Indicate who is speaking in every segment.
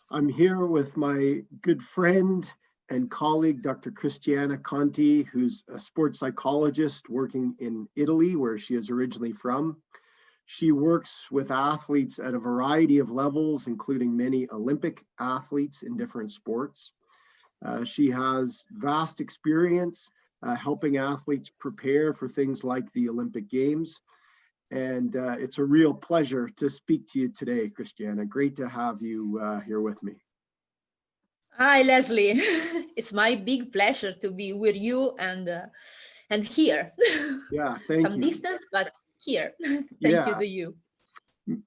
Speaker 1: I'm here with my good friend and colleague, Dr. Cristiana Conti, who's a sports psychologist working in Italy, where she is originally from. She works with athletes at a variety of levels, including many Olympic athletes in different sports. She has vast experience helping athletes prepare for things like the Olympic Games. And it's a real pleasure to speak to you today, Christiana. Great to have you here with me.
Speaker 2: Hi, Leslie. It's my big pleasure to be with you and here.
Speaker 1: Yeah, thank
Speaker 2: Some
Speaker 1: you.
Speaker 2: distance, but here. Thank you
Speaker 1: Yeah,
Speaker 2: to you.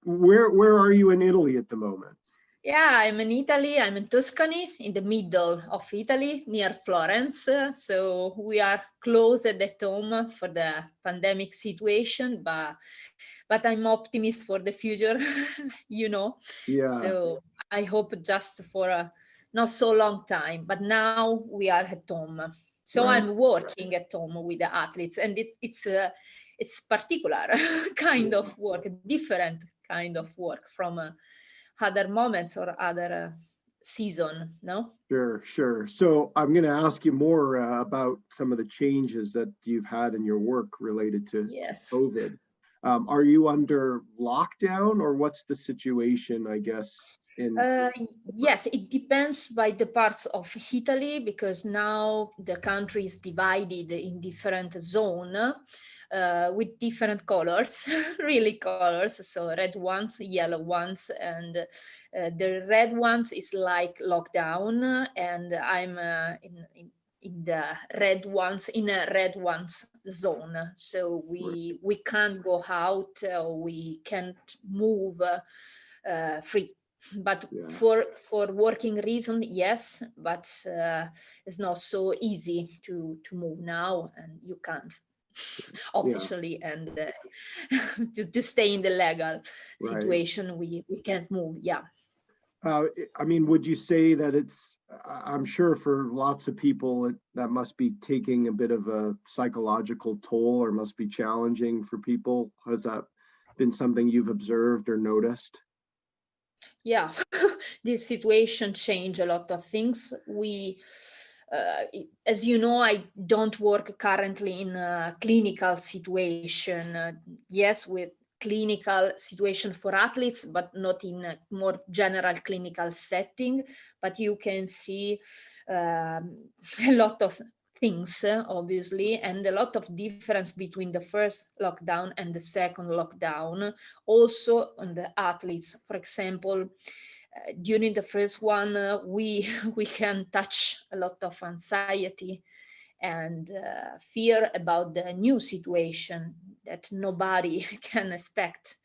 Speaker 1: where are you in Italy at the moment?
Speaker 2: Yeah, I'm in Italy. I'm in Tuscany, in the middle of Italy, near Florence. So we are close at home for the pandemic situation, but I'm optimist for the future, you know.
Speaker 1: Yeah,
Speaker 2: So I hope just for a not so long time, but now we are at home. So
Speaker 1: right.
Speaker 2: I'm working at home with the athletes, and it's particular kind
Speaker 1: Yeah,
Speaker 2: of work, different kind of work from other moments or other season. No.
Speaker 1: sure. So I'm going to ask you more about some of the changes that you've had in your work related to
Speaker 2: Yes.
Speaker 1: COVID. Are you under lockdown or what's the situation, I guess, in
Speaker 2: Uh, yes, it depends by the parts of Italy because now the country is divided in different zone with different colors, really colors. So red ones, yellow ones, and the red ones is like lockdown, and I'm in the red ones in a red ones zone. So we can't go out, we can't move free, but
Speaker 1: yeah,
Speaker 2: for working reason, yes, but it's not so easy to move now, and you can't
Speaker 1: yeah,
Speaker 2: officially, and to stay in the legal
Speaker 1: right.
Speaker 2: situation, we can't move. Yeah.
Speaker 1: I mean, would you say that I'm sure for lots of people, that must be taking a bit of a psychological toll or must be challenging for people. Has that been something you've observed or noticed?
Speaker 2: Yeah. This situation changed a lot of things. As you know, I don't work currently in a clinical situation. Yes, with clinical situation for athletes, but not in a more general clinical setting. But you can see a lot of things, obviously, and a lot of difference between the first lockdown and the second lockdown. Also on the athletes, for example, during the first one, we we can touch a lot of anxiety and fear about the new situation that nobody can expect.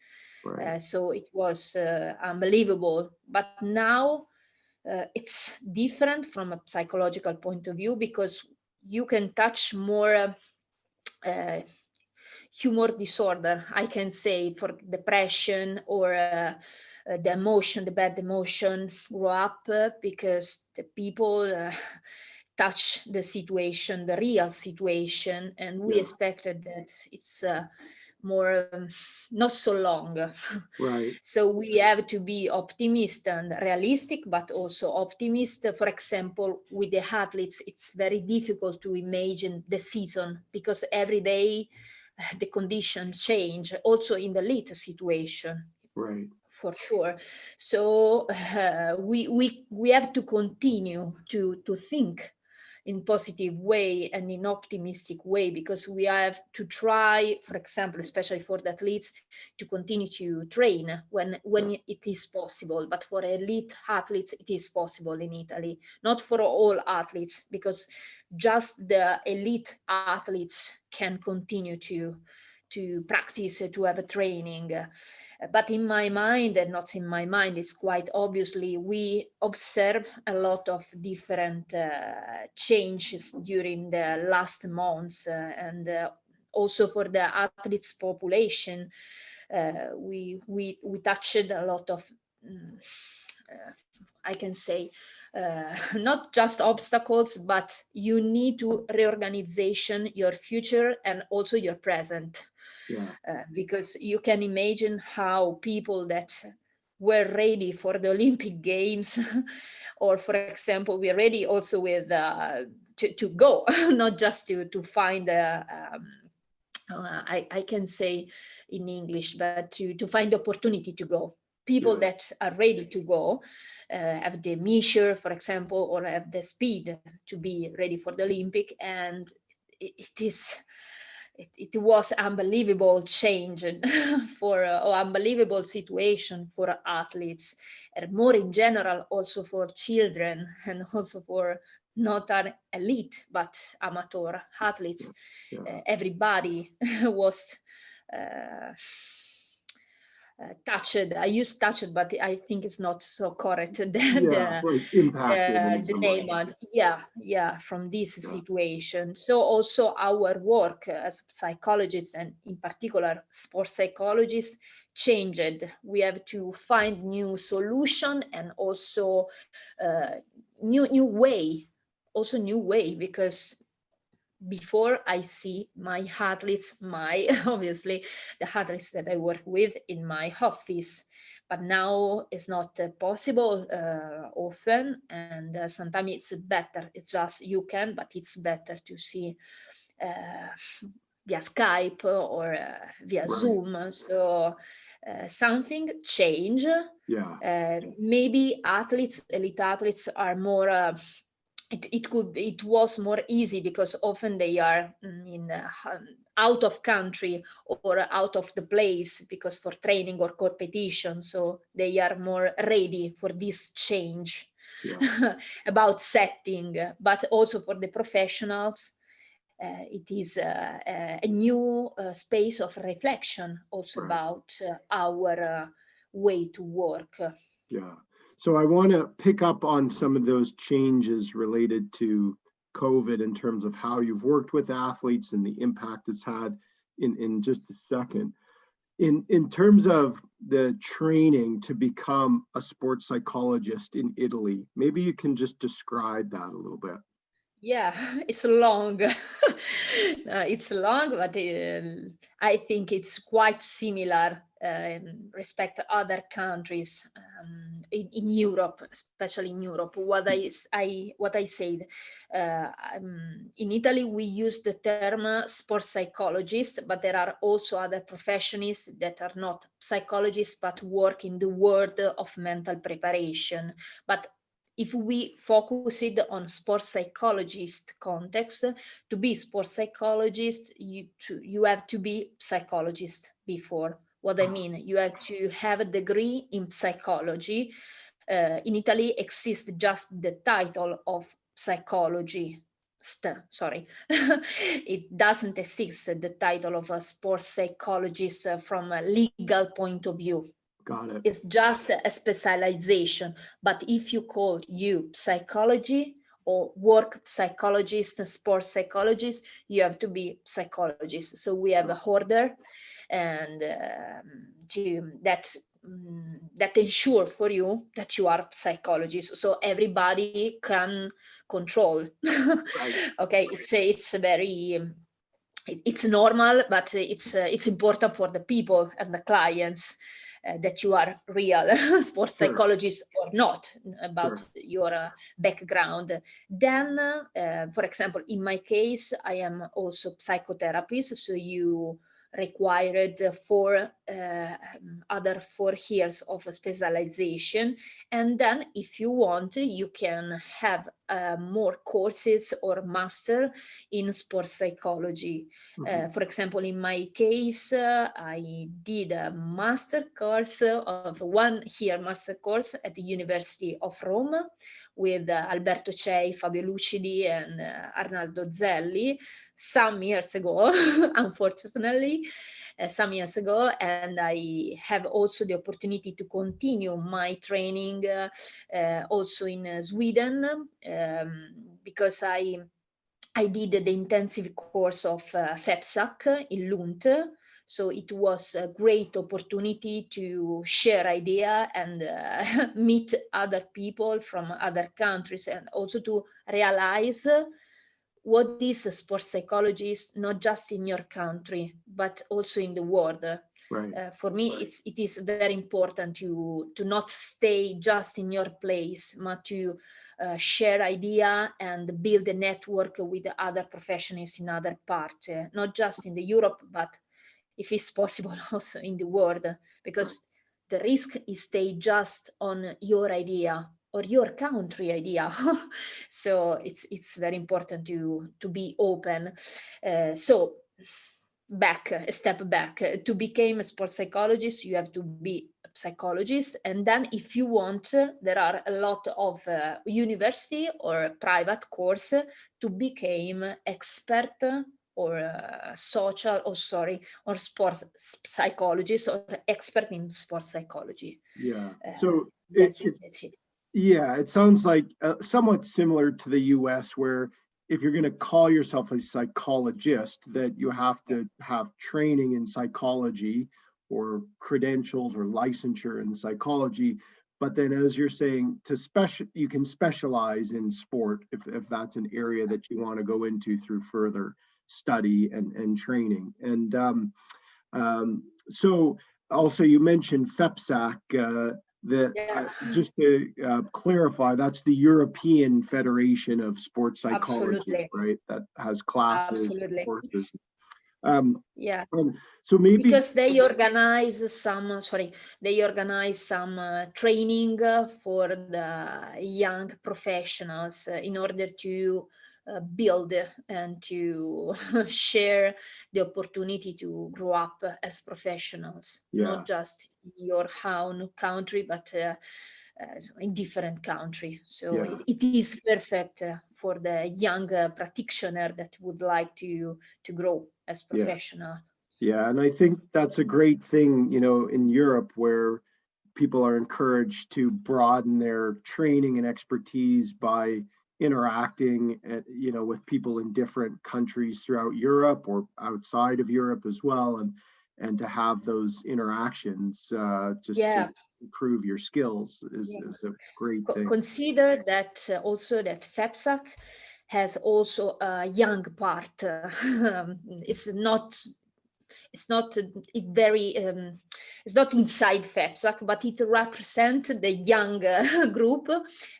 Speaker 1: Right.
Speaker 2: So it was unbelievable. But now it's different from a psychological point of view because you can touch more uh, humor disorder, I can say, for depression or the emotion, the bad emotion grow up because the people touch the situation, the real situation, and we
Speaker 1: Yeah.
Speaker 2: expected that it's more not so long.
Speaker 1: Right.
Speaker 2: So we have to be optimist and realistic, but also optimist. For example, with the athletes, it's very difficult to imagine the season because every day the conditions change, also in the elite situation,
Speaker 1: Right.
Speaker 2: for sure. So we have to continue to think in positive way and in optimistic way because we have to try, for example, especially for the athletes, to continue to train when
Speaker 1: Yeah.
Speaker 2: it is possible. But for elite athletes it is possible in Italy, not for all athletes, because just the elite athletes can continue to practice, to have a training. But in my mind, and not in my mind, it's quite obviously we observe a lot of different changes during the last months, and also for the athletes population, we touched a lot of I can say not just obstacles, but you need to reorganization your future and also your present,
Speaker 1: Yeah.
Speaker 2: because you can imagine how people that were ready for the Olympic Games, or for example, we're ready also with to go, not just to find I can say in English, but to find the opportunity to go. People that are ready to go, have the measure, for example, or have the speed to be ready for the Olympic, and it was unbelievable change for unbelievable situation for athletes, and more in general also for children, and also for not an elite but amateur athletes. Everybody was touched. I use touched, but I think it's not so correct.
Speaker 1: Like impacted in
Speaker 2: The
Speaker 1: some
Speaker 2: name
Speaker 1: way.
Speaker 2: from this situation. So also our work as psychologists, and in particular sports psychologists, changed. We have to find new solution, and also new way, because before I see my athletes, obviously the athletes that I work with in my office, but now it's not possible often, and sometimes it's better. It's just you can, but it's better to see via Skype or via Zoom. So something change. Maybe elite athletes are more. It was more easy because often they are in out of country or out of the place, because for training or competition, so they are more ready for this change about setting. But also for the professionals, it is a new space of reflection also about our way to work.
Speaker 1: So I want to pick up on some of those changes related to COVID in terms of how you've worked with athletes and the impact it's had in just a second. In terms of the training to become a sports psychologist in Italy, maybe you can just describe that a little bit.
Speaker 2: Yeah, it's long. It's long, but I think it's quite similar respect to other countries in Europe, especially in Europe. What I said in Italy, we use the term sports psychologist, but there are also other professions that are not psychologists but work in the world of mental preparation. But if we focus it on sports psychologist context, to be sports psychologist, you have to be psychologist before. What I mean, you have to have a degree in psychology. In Italy, exists just the title of psychologist. Sorry, it doesn't exist the title of a sports psychologist from a legal point of view.
Speaker 1: Got it.
Speaker 2: It's just a specialization. But if you call you psychology or work psychologist, sports psychologist, you have to be psychologist. So we have a order, and that ensure for you that you are psychologist. So everybody can control. Okay, it's very. It's normal, but it's important for the people and the clients that you are real sports psychologist or not, about your background. Then, for example, in my case, I am also psychotherapist, so you required other 4 years of specialization, and then if you want, you can have more courses or master in sports psychology. For example, in my case, I did a master course of 1 year master course at the University of Rome with Alberto Cei, Fabio Lucidi, and Arnaldo Zelli some years ago, unfortunately, some years ago. And I have also the opportunity to continue my training also in Sweden, because I did the intensive course of FEPSAC in Lund. So it was a great opportunity to share idea and meet other people from other countries, and also to realize what is a sports psychologist, not just in your country, but also in the world.
Speaker 1: Right.
Speaker 2: For me, it is very important to not stay just in your place, but to share idea and build a network with the other professionals in other parts, not just in the Europe, but if it's possible also in the world, because the risk is stay just on your idea or your country idea. So it's very important to be open. So a step back. To become a sports psychologist, you have to be a psychologist, and then if you want, there are a lot of university or private course to become expert or or sports psychologist or expert in sports psychology.
Speaker 1: Yeah.
Speaker 2: Uh,
Speaker 1: So
Speaker 2: that's it. That's it.
Speaker 1: yeah, it sounds like somewhat similar to the US, where if you're going to call yourself a psychologist, that you have to have training in psychology or credentials or licensure in psychology. But then, as you're saying, you can specialize in sport if that's an area that you want to go into through further study and training. And so also you mentioned FEPSAC. Just to clarify, that's the European Federation of Sports Psychology,
Speaker 2: Absolutely.
Speaker 1: right? That has classes,
Speaker 2: Absolutely.
Speaker 1: courses.
Speaker 2: Yeah.
Speaker 1: So maybe
Speaker 2: because they organize some training for the young professionals in order to build and to share the opportunity to grow up as professionals,
Speaker 1: yeah,
Speaker 2: not just in your own country, but in different country. So
Speaker 1: yeah,
Speaker 2: it is perfect for the young practitioner that would like to grow as
Speaker 1: yeah,
Speaker 2: professional.
Speaker 1: yeah. And I think that's a great thing, in Europe where people are encouraged to broaden their training and expertise by interacting, with people in different countries throughout Europe or outside of Europe as well, and to have those interactions just to
Speaker 2: Yeah.
Speaker 1: improve your skills is a great thing.
Speaker 2: Consider that also that FEPSAC has also a young part. It's not it very it's not inside FEPSAC, but it represents the young group,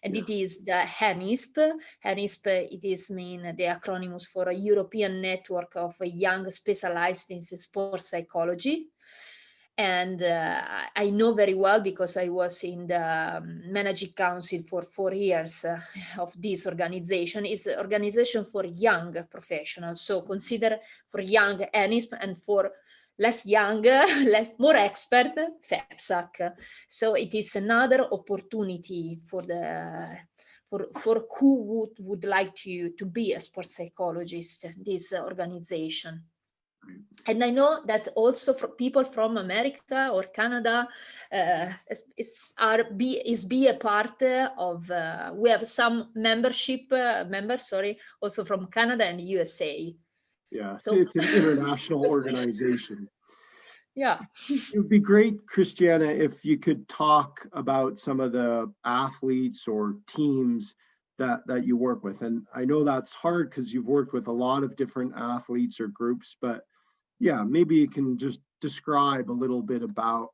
Speaker 2: and it is the HENISP. HENISP, it is mean the acronyms for a European Network of Young Specialized in Sports Psychology. And I know very well because I was in the managing council for 4 years of this organization. It's an organization for young professionals. So consider for young ANISP and for less young, more expert FEPSAC. So it is another opportunity for who would like to be a sports psychologist, this organization. And I know that also for people from America or Canada be a part of. We have some members, also from Canada and USA.
Speaker 1: Yeah,
Speaker 2: So
Speaker 1: it's an international organization.
Speaker 2: yeah.
Speaker 1: It would be great, Christiana, if you could talk about some of the athletes or teams that you work with. And I know that's hard because you've worked with a lot of different athletes or groups, but yeah, maybe you can just describe a little bit about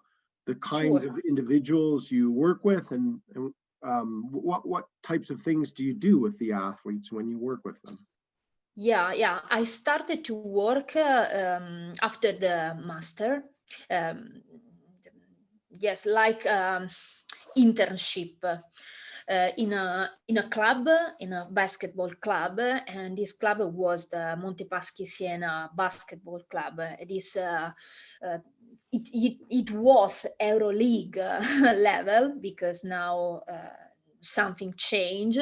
Speaker 1: the kinds
Speaker 2: Sure.
Speaker 1: of individuals you work with and what types of things do you do with the athletes when you work with them?
Speaker 2: Yeah. I started to work after the master. Um, yes, like internship in a club, in a basketball club, and this club was the Montepaschi Siena Basketball Club. Uh, it was EuroLeague level because now something changed,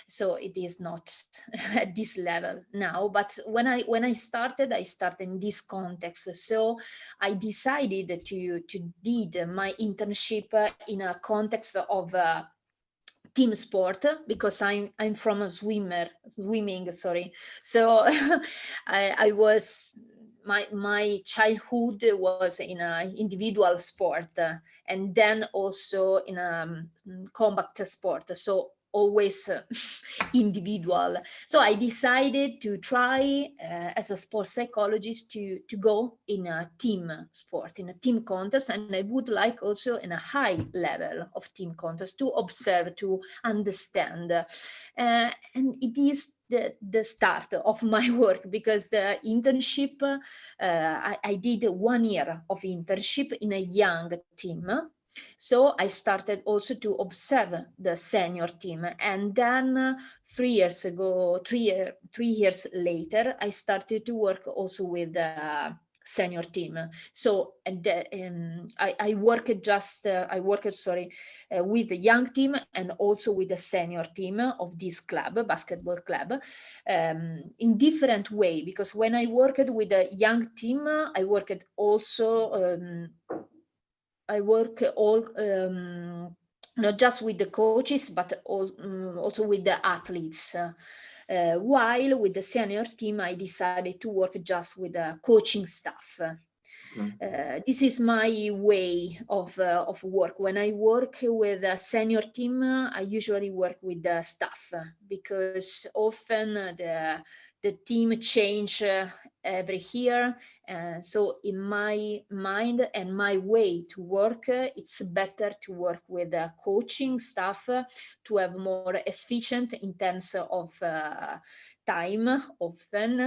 Speaker 2: so it is not at this level now. But when I started in this context. So I decided to did my internship in a context of team sport because I'm from a swimming, sorry. So I was my childhood was in a individual sport and then also in a combat sport. So always individual. So I decided to try as a sports psychologist to go in a team sport, in a team contest, and I would like also in a high level of team contest to observe, to understand. And it is the start of my work, because the internship, I did 1 year of internship in a young team. So I started also to observe the senior team, and then 3 years ago, 3 years later, I started to work also with the senior team. So and I worked with the young team and also with the senior team of this club, basketball club, in different way. Because when I worked with the young team, I worked also. I work all not just with the coaches, but also with the athletes. While with the senior team, I decided to work just with the coaching staff. This is my way of work. When I work with a senior team, I usually work with the staff, because often the team change every year. So in my mind and my way to work, it's better to work with coaching staff to have more efficient in terms of time often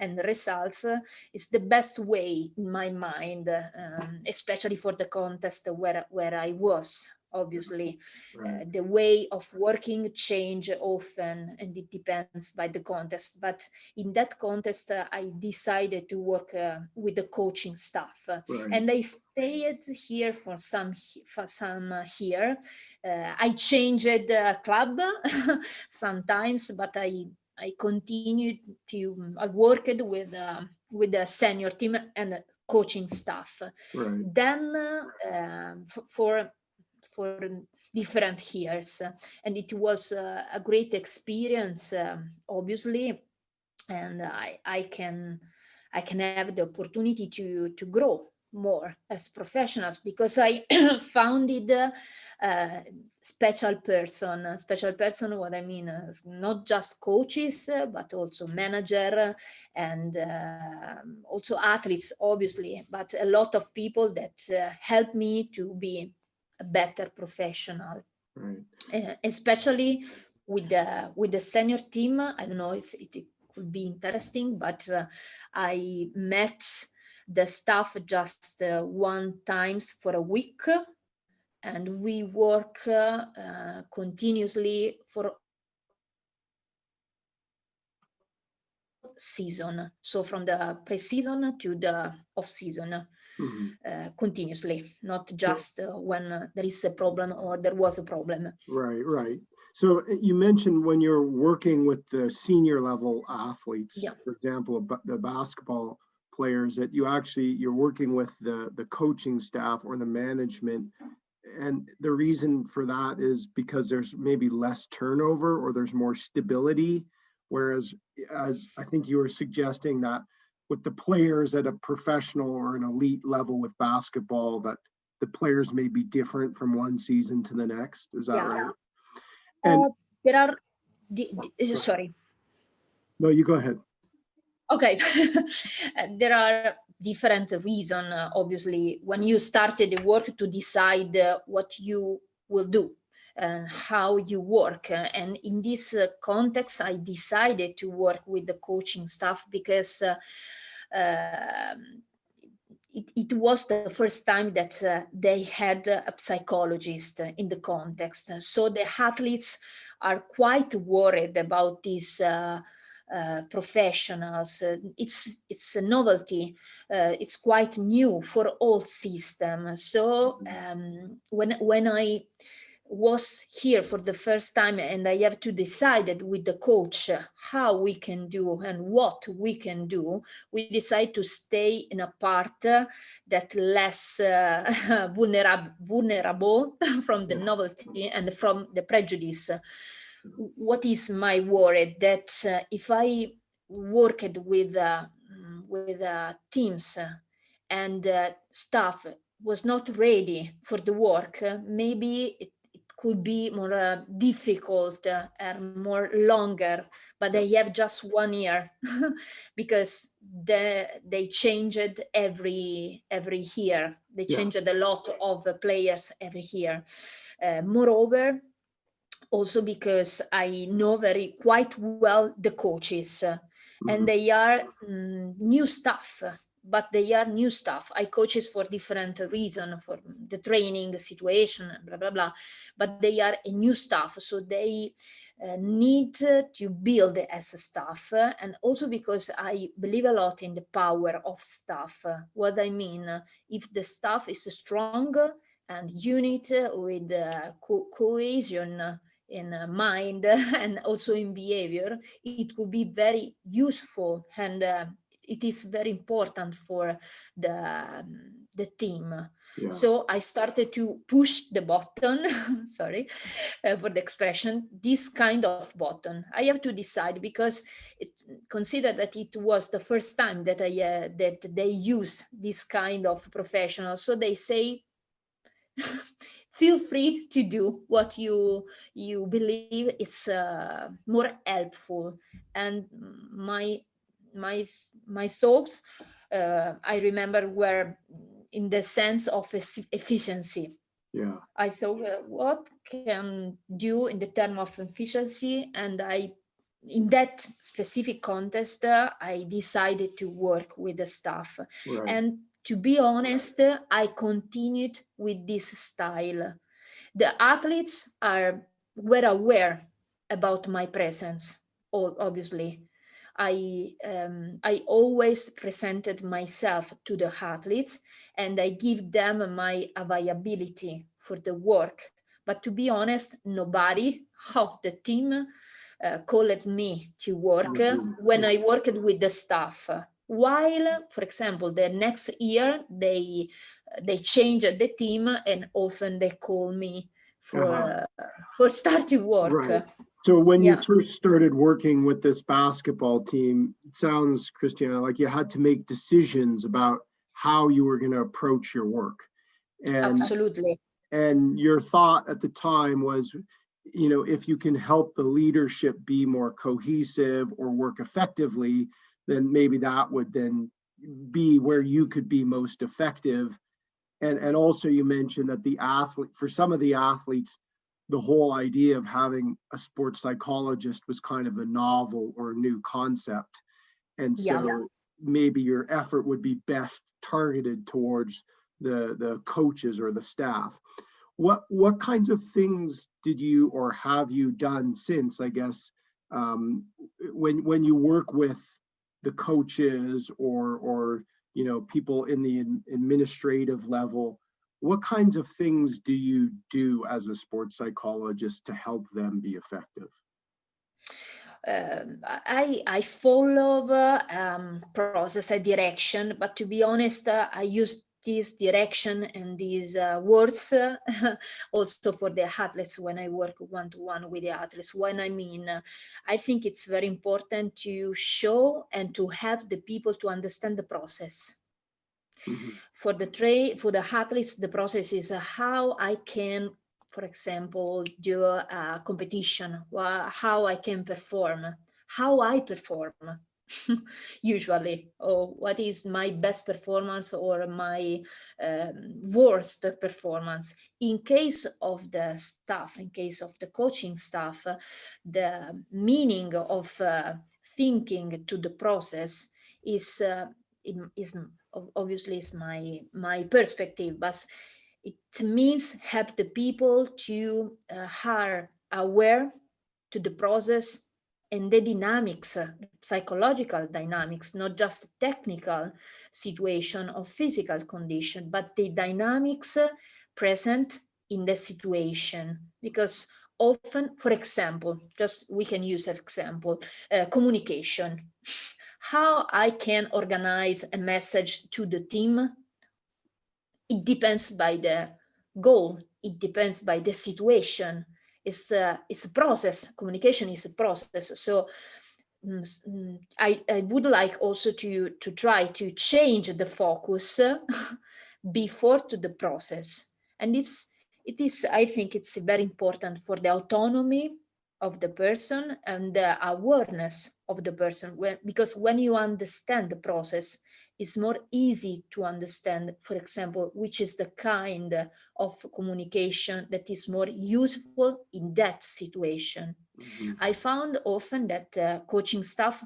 Speaker 2: and results. Is the best way in my mind, especially for the contest where I was. Obviously, the way of working change often, and it depends by the contest. But in that contest, I decided to work with the coaching staff, and I stayed here for some year. I changed club sometimes, but I continued to. I worked with the senior team and coaching staff. Then for different years, and it was a great experience, obviously, and I can have the opportunity to grow more as professionals, because I founded special person. What I mean is not just coaches, but also manager, and also athletes, obviously, but a lot of people that help me to be a better professional, especially with the senior team. I don't know if it could be interesting, but I met the staff just one times for a week, and we work continuously for season, so from the pre-season to the off-season. Continuously, not just when there is a problem or there was a problem.
Speaker 1: Right. So you mentioned when you're working with the senior level athletes, for example, the basketball players, that you're working with the coaching staff or the management. And the reason for that is because there's maybe less turnover or there's more stability. Whereas, as I think you were suggesting, that with the players at a professional or an elite level with basketball, that the players may be different from one season to the next. Is that right?
Speaker 2: And there are sorry.
Speaker 1: No, you go ahead.
Speaker 2: Okay. There are different reasons, obviously, when you started the work to decide what you will do and how you work. And in this context, I decided to work with the coaching staff because it was the first time that they had a psychologist in the context. So the athletes are quite worried about these professionals. It's a novelty. It's quite new for all systems. So when I was here for the first time and I have to decide with the coach how we can do and what we can do, we decide to stay in a part that less vulnerable from the novelty and from the prejudice. What is my worry? That if I worked with teams and staff was not ready for the work, maybe it could be more difficult and more longer, but they have just 1 year because they changed every year. They changed a lot of players every year. Moreover, also because I know quite well the coaches, and they are new staff, but they are new staff. I coaches for different reason, for the training situation, blah blah blah, but they are a new staff, so they need to build as a staff, and also because I believe a lot in the power of staff. What I mean, if the staff is strong and unit with cohesion in mind and also in behavior, it could be very useful, and it is very important for the team.
Speaker 1: Yeah.
Speaker 2: So I started to push the button, sorry for the expression, this kind of button. I have to decide because consider that it was the first time that that they used this kind of professional. So they say, feel free to do what you believe is more helpful. And my thoughts, I remember, were in the sense of efficiency.
Speaker 1: Yeah.
Speaker 2: I thought, what can do in the term of efficiency, and in that specific context, I decided to work with the staff.
Speaker 1: Right.
Speaker 2: And to be honest, I continued with this style. The athletes were aware about my presence, obviously. I always presented myself to the athletes, and I give them my availability for the work. But to be honest, nobody of the team called me to work when I worked with the staff. While, for example, the next year they changed the team, and often they call me for start to work.
Speaker 1: Right. So when you first started working with this basketball team, it sounds, Christiana, like you had to make decisions about how you were going to approach your work. And
Speaker 2: absolutely.
Speaker 1: And your thought at the time was, if you can help the leadership be more cohesive or work effectively, then maybe that would then be where you could be most effective. And also you mentioned that for some of the athletes, the whole idea of having a sports psychologist was kind of a novel or new concept. And so maybe your effort would be best targeted towards the coaches or the staff. What kinds of things did you or have you done since, I guess, when you work with the coaches or people in the administrative level, what kinds of things do you do as a sports psychologist to help them be effective?
Speaker 2: I follow process, a direction, but to be honest, I use this direction and these words also for the athletes when I work one-to-one with the athletes. When I think it's very important to show and to help the people to understand the process. For the athletes, the process is how I can, for example, do a competition, how I can perform, how I perform usually, or what is my best performance or my worst performance. In case of the staff, in case of the coaching staff, the meaning of thinking to the process is obviously is my perspective, but it means help the people to are aware to the process and the dynamics, psychological dynamics, not just technical situation or physical condition, but the dynamics present in the situation. Because often, for example, just we can use an example, communication. How I can organize a message to the team, it depends by the goal, it depends by the situation. It's a process. Communication is a process. So I would like also to try to change the focus before to the process. And it's I think it's very important for the autonomy of the person and the awareness of the person, because when you understand the process, it's more easy to understand, for example, which is the kind of communication that is more useful in that situation.
Speaker 1: Mhm.
Speaker 2: I found often that coaching staff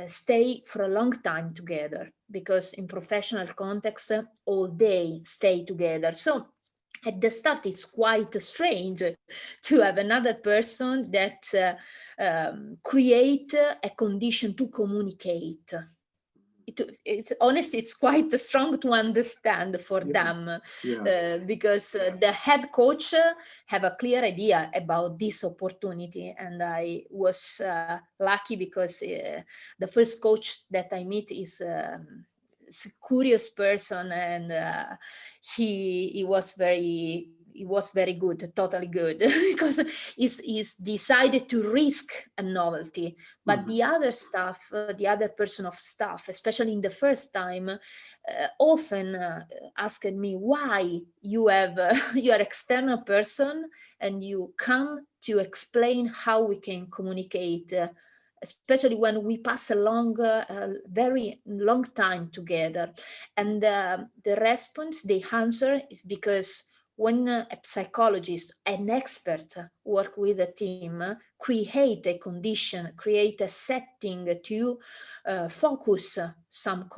Speaker 2: stay for a long time together, because in professional context, all day stay together. So at the start, it's quite strange to have another person that create a condition to communicate. It's honestly, it's quite strong to understand for
Speaker 1: Yeah.
Speaker 2: them,
Speaker 1: Yeah.
Speaker 2: because the head coach have a clear idea about this opportunity, and I was lucky because the first coach that I meet is a curious person, and he was very good, totally good, because he's decided to risk a novelty. But
Speaker 1: Mhm.
Speaker 2: the other staff, the other person of staff, especially in the first time, often asked me why you have you are external person and you come to explain how we can communicate, especially when we pass a very long time together. And the response, the answer is because when a psychologist, an expert, work with a team, create a condition, create a setting to focus some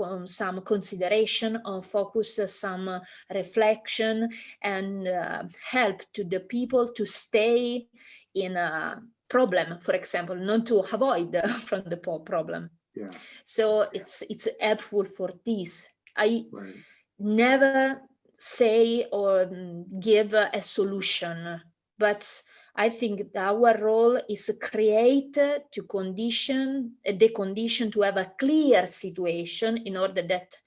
Speaker 2: consideration, or focus some reflection, and help to the people to stay in a problem, for example, not to avoid from the problem.
Speaker 1: Yeah.
Speaker 2: So it's helpful for this. I
Speaker 1: Right.
Speaker 2: never say or give a solution, but I think our role is to create to condition the condition to have a clear situation, in order that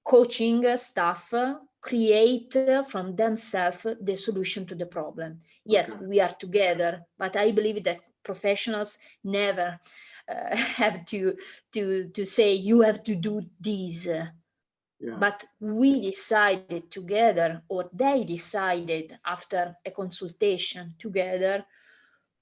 Speaker 2: coaching staff create from themselves the solution to the problem. Yes,
Speaker 1: Okay.
Speaker 2: we are together, but I believe that professionals never have to say you have to do this.
Speaker 1: Yeah.
Speaker 2: But we decided together, or they decided after a consultation together,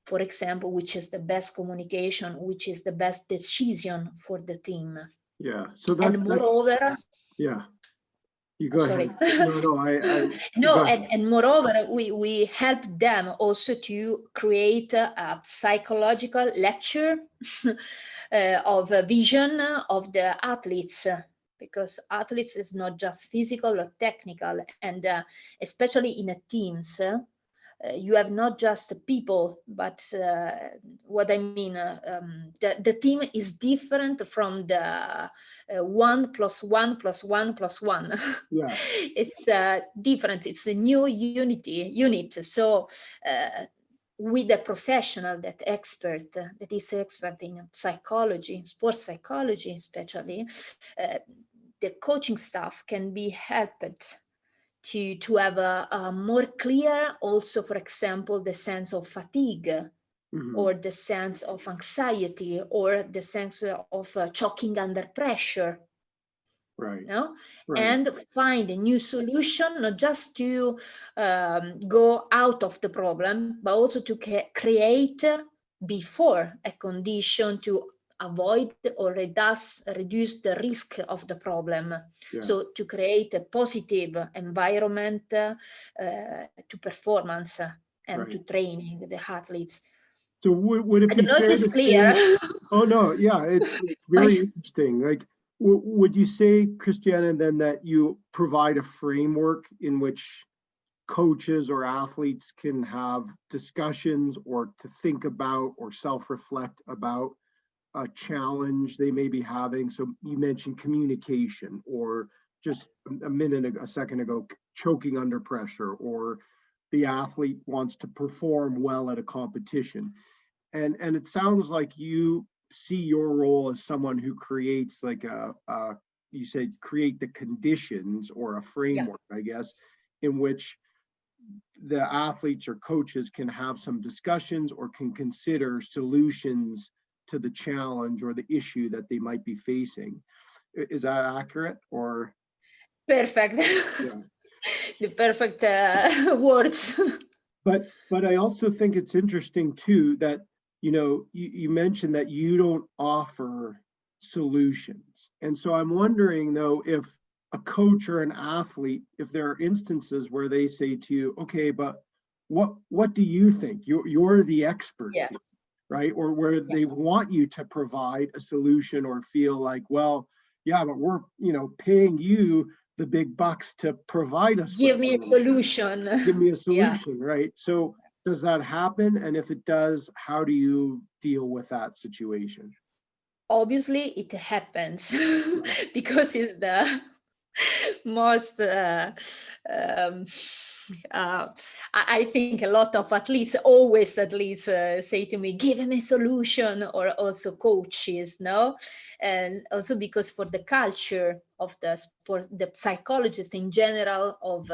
Speaker 2: for example, which is the best communication, which is the best decision for the team.
Speaker 1: Yeah. So
Speaker 2: And
Speaker 1: that's
Speaker 2: moreover,
Speaker 1: yeah. You
Speaker 2: oh,
Speaker 1: go
Speaker 2: sorry.
Speaker 1: ahead. No, no, I
Speaker 2: No,
Speaker 1: go ahead.
Speaker 2: and moreover, we help them also to create a psychological lecture of a vision of the athletes, because athletes is not just physical or technical, and especially in a teams, you have not just people, but what I mean, the team is different from the 1+1+1+1.
Speaker 1: Yeah.
Speaker 2: It's different. It's a new unit. So with a professional that is expert in psychology, sports psychology especially, uh, the coaching staff can be helped to have a more clear, also, for example, the sense of fatigue,
Speaker 1: Mhm.
Speaker 2: or the sense of anxiety, or the sense of choking under pressure,
Speaker 1: Right.
Speaker 2: you know,
Speaker 1: Right.
Speaker 2: and find a new solution, not just to go out of the problem, but also to create before a condition to avoid or reduce the risk of the problem.
Speaker 1: Yeah.
Speaker 2: So to create a positive environment to performance and to
Speaker 1: Right.
Speaker 2: training the athletes.
Speaker 1: So would it
Speaker 2: I
Speaker 1: be
Speaker 2: don't know if
Speaker 1: fair
Speaker 2: it's
Speaker 1: to
Speaker 2: clear.
Speaker 1: say, oh no, yeah, it's
Speaker 2: My,
Speaker 1: very interesting. Like, would you say, Christiana, then that you provide a framework in which coaches or athletes can have discussions or to think about or self-reflect about a challenge they may be having? So you mentioned communication, or just a second ago, choking under pressure, or the athlete wants to perform well at a competition. And it sounds like you see your role as someone who creates like you said create the conditions or a
Speaker 2: yeah.
Speaker 1: framework, I guess, in which the athletes or coaches can have some discussions or can consider solutions to the challenge or the issue that they might be facing. Is that accurate? Or
Speaker 2: Perfect.
Speaker 1: yeah.
Speaker 2: the perfect words.
Speaker 1: But I also think it's interesting too that, you mentioned that you don't offer solutions. And so I'm wondering though, if a coach or an athlete, if there are instances where they say to you, okay, but what do you think? You're the expert here,
Speaker 2: Yes.
Speaker 1: right? Or where they want you to provide a solution or feel like, well, yeah, but we're, paying you the big bucks to provide us
Speaker 2: Give
Speaker 1: with
Speaker 2: me a
Speaker 1: solution.
Speaker 2: solution.
Speaker 1: Give me a
Speaker 2: Yeah.
Speaker 1: solution, right? So does that happen? And if it does, how do you deal with that situation?
Speaker 2: Obviously, it happens because it's the most I think a lot of athletes always say to me, give him a solution, or also coaches, no? And also because for the culture of the sport, the psychologist in general of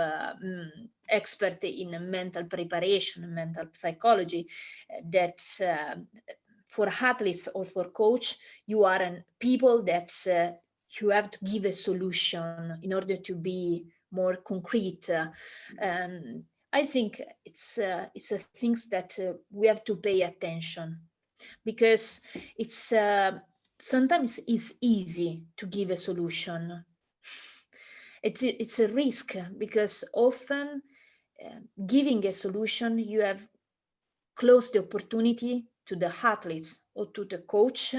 Speaker 2: expert in mental preparation, mental psychology, that for athletes or for coach, you are people that you have to give a solution in order to be more concrete. And I think it's a things that we have to pay attention, because it's sometimes it's easy to give a solution. It's a risk, because often giving a solution, you have closed the opportunity to the athletes or to the coach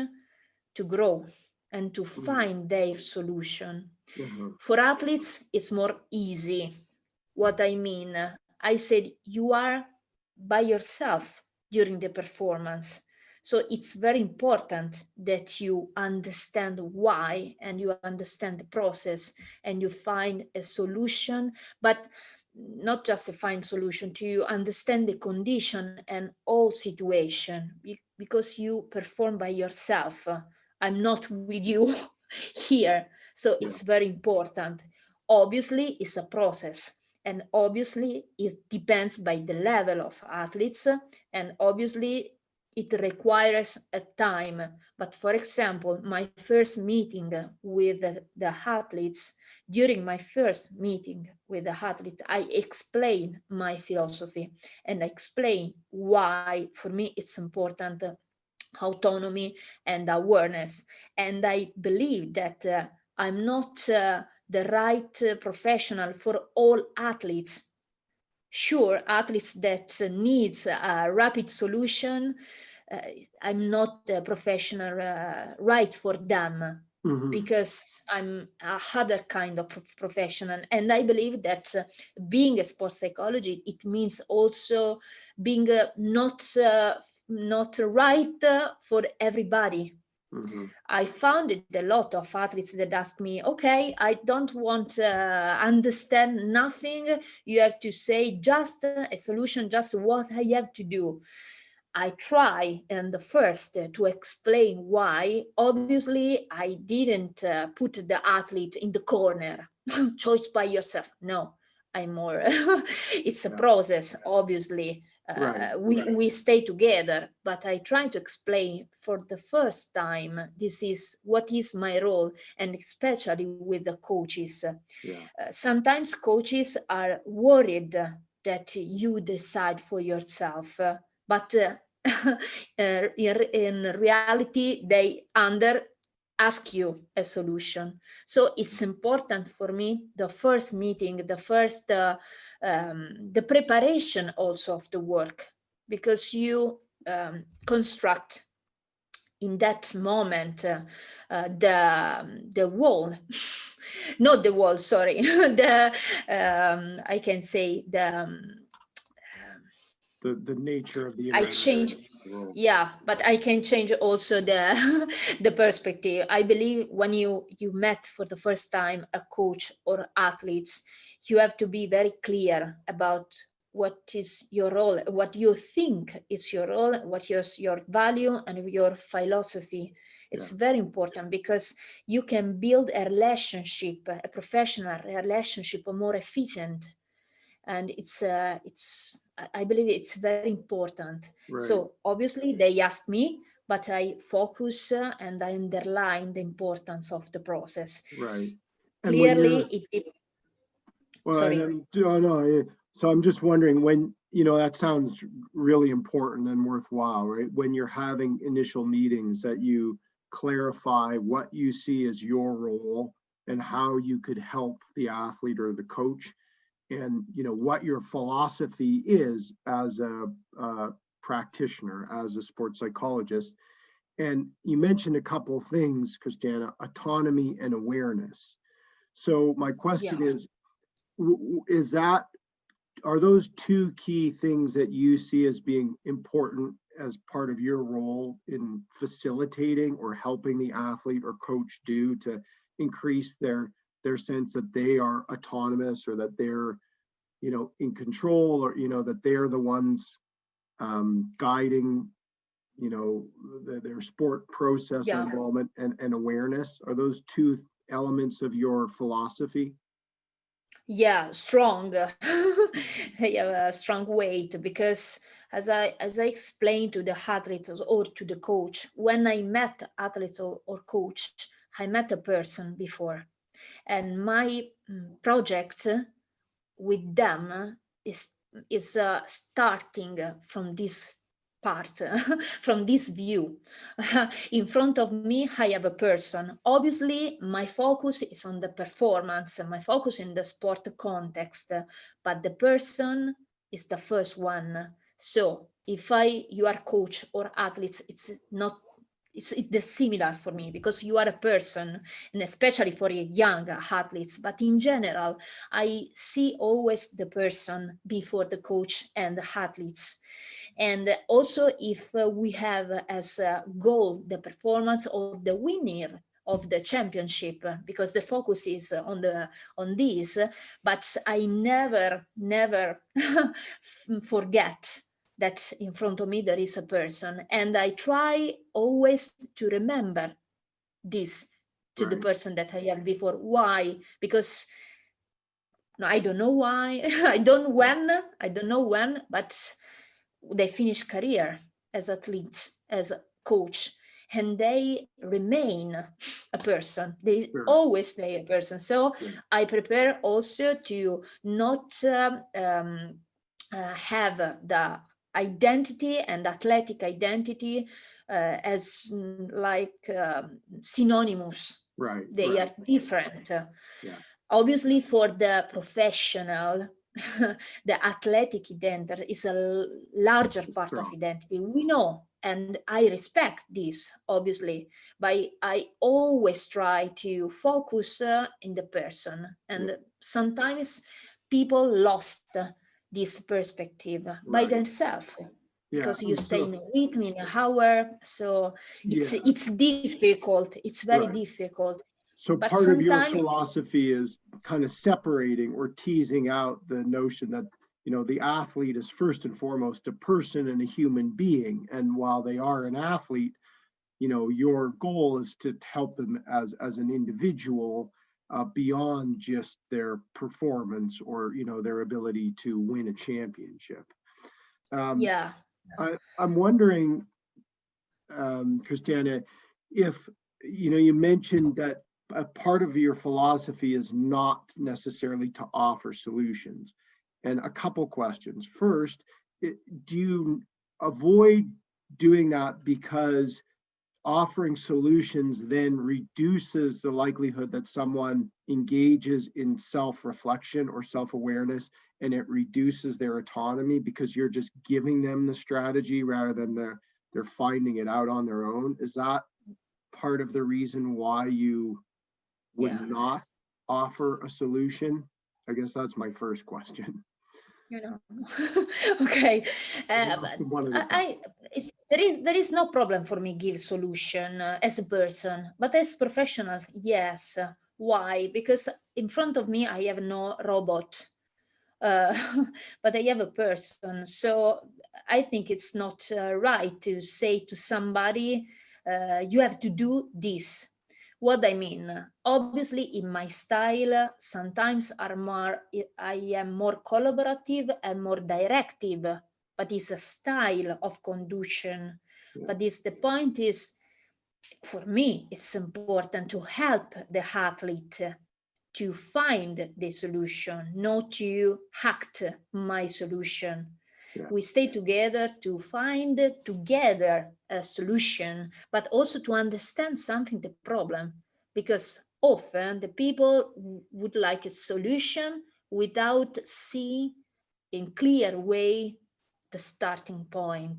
Speaker 2: to grow and to find their solution. For athletes, it's more easy. What I mean, I said you are by yourself during the performance. So it's very important that you understand why, and you understand the process, and you find a solution, but not just a find solution, to you understand the condition and all situation, because you perform by yourself. I'm not with you here. So it's very important. Obviously, it's a process. And obviously, it depends by the level of athletes. And obviously, it requires a time. But for example, my first meeting with the athletes, during my first meeting with the athletes, I explain my philosophy, and I explain why for me it's important autonomy and awareness. And I believe that I'm not the right professional for all athletes. Sure, athletes that needs a rapid solution, I'm not a professional right for them, because I'm a other kind of professional. And I believe that being a sports psychologist, it means also being not right for everybody. I found it a lot of athletes that ask me, okay, I don't want to understand nothing. You have to say just a solution, just what I have to do. I try and the first to explain why. Obviously, I didn't put the athlete in the corner, choice by yourself. No, I'm more, it's a process, obviously. We stay together, but I try to explain for the first time, this is what is my role, and especially with the coaches. Sometimes coaches are worried that you decide for yourself, but in reality, they ask you a solution. So it's important for me, the first meeting, the preparation also of the work, because you construct in that moment the wall, not the wall, sorry, I can say
Speaker 1: the nature of the
Speaker 2: I change. Yeah, but I can change also the the perspective. I believe when you met for the first time a coach or athletes, you have to be very clear about what is your role, what you think is your role, what is your value and your philosophy. It's very important, because you can build a relationship, a professional relationship, more efficient. And it's I believe it's very important. So obviously they ask me, but I focus and I underline the importance of the process.
Speaker 1: Right. And
Speaker 2: Clearly
Speaker 1: Well,
Speaker 2: Sorry.
Speaker 1: so I'm just wondering when, that sounds really important and worthwhile, right? When you're having initial meetings, that you clarify what you see as your role and how you could help the athlete or the coach, and what your philosophy is as a practitioner, as a sports psychologist. And you mentioned a couple of things, Christiana: autonomy and awareness. So my question
Speaker 2: Yeah.
Speaker 1: is that, are those two key things that you see as being important as part of your role in facilitating or helping the athlete or coach do to increase their sense that they are autonomous, or that they're in control, or that they're the ones guiding their sport process or
Speaker 2: Yeah.
Speaker 1: involvement, and awareness? Are those two elements of your philosophy?
Speaker 2: Yeah, strong. They have a strong weight because, as I explained to the athletes or to the coach, when I met athletes or coach, I met a person before, and my project with them is starting from this part, from this view. In front of me I have a person. Obviously my focus is on the performance, my focus in the sport context, but the person is the first one. So if you are coach or athletes, it's similar for me, because you are a person, and especially for young athletes. But in general, I see always the person before the coach and the athletes. And also, if we have as a goal the performance or the winner of the championship, because the focus is on this, but I never forget that in front of me there is a person, and I try always to remember this to the
Speaker 1: Right.
Speaker 2: person that I have before. Why? Because no, I don't know why. I don't know when, but they finish career as athletes, as a coach, and they remain a person. They
Speaker 1: Sure.
Speaker 2: always stay a person. So
Speaker 1: Yeah.
Speaker 2: I prepare also to not have the identity and athletic identity as like synonymous.
Speaker 1: Right.
Speaker 2: They
Speaker 1: Right.
Speaker 2: are different.
Speaker 1: Yeah.
Speaker 2: Obviously, for the professional, the athletic identity is a larger
Speaker 1: It's
Speaker 2: part of
Speaker 1: strong.
Speaker 2: identity. We know, and I respect this, obviously, but I always try to focus in the person.
Speaker 1: Yeah.
Speaker 2: And sometimes people lost this perspective by
Speaker 1: Right.
Speaker 2: themselves,
Speaker 1: Yeah.
Speaker 2: because you stay
Speaker 1: So
Speaker 2: in a week, in an hour. So
Speaker 1: yeah.
Speaker 2: it's difficult. It's very
Speaker 1: Right.
Speaker 2: difficult.
Speaker 1: So
Speaker 2: But
Speaker 1: part of your
Speaker 2: sometimes,
Speaker 1: philosophy is kind of separating or teasing out the notion that, the athlete is first and foremost a person and a human being. And while they are an athlete, your goal is to help them as an individual, beyond just their performance, or, their ability to win a championship. Um,
Speaker 2: yeah,
Speaker 1: I'm wondering, Christiana, if you mentioned that a part of your philosophy is not necessarily to offer solutions, and a couple questions. First, do you avoid doing that because offering solutions then reduces the likelihood that someone engages in self-reflection or self-awareness, and it reduces their autonomy because you're just giving them the strategy rather than they're finding it out on their own? Is that part of the reason why you would
Speaker 2: yeah.
Speaker 1: not offer a solution? I guess that's my first question.
Speaker 2: You know. Okay. But
Speaker 1: One of the
Speaker 2: there is no problem for me give solution as a person, but as professional, yes. Why? Because in front of me I have no robot, uh, but I have a person. So I think it's not right to say to somebody, you have to do this. What I mean, obviously, in my style, sometimes I am more collaborative and more directive, but it's a style of conduction.
Speaker 1: Yeah.
Speaker 2: But the point is, for me, it's important to help the athlete to find the solution, not to act my solution.
Speaker 1: Yeah.
Speaker 2: We stay together to find together a solution, but also to understand something, the problem, because often the people would like a solution without seeing in clear way the starting point.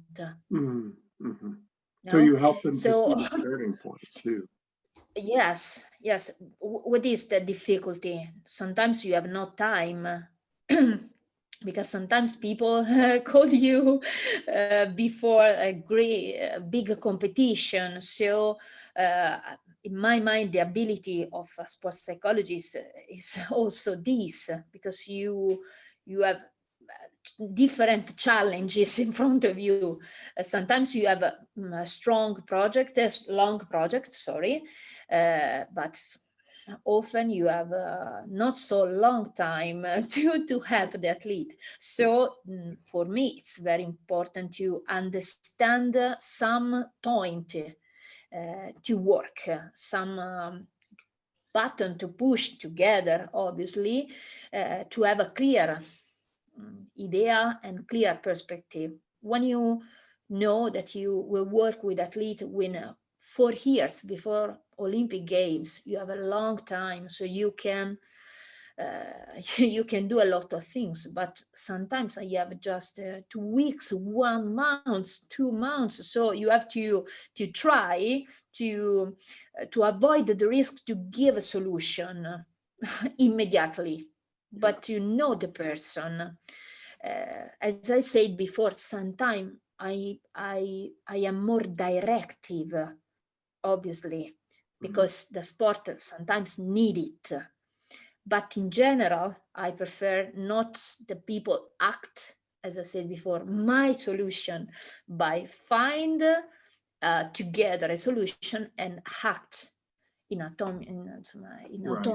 Speaker 1: Mm-hmm. Mm-hmm. So
Speaker 2: No?
Speaker 1: you help them to
Speaker 2: So
Speaker 1: see the starting point too.
Speaker 2: yes. What is the difficulty? Sometimes you have no time. Because sometimes people call you before a great big competition. So in my mind, the ability of a sports psychologist is also this, because you have different challenges in front of you. Sometimes you have a strong project, a long project, sorry, but often you have not so long time to help the athlete. So for me, it's very important to understand some point to work, some button to push together, obviously, to have a clear idea and clear perspective. When you know that you will work with athlete win 4 years before Olympic Games, you have a long time, so you can you can do a lot of things. But sometimes I have just 2 weeks, 1 month, 2 months, so you have to try to avoid the risk to give a solution immediately, but you know the person. As I said before, sometimes I am more directive, obviously, because the sport sometimes need it. But in general, I prefer not the people act, as I said before, my solution, by find together a solution and act in autonomy,
Speaker 1: Right.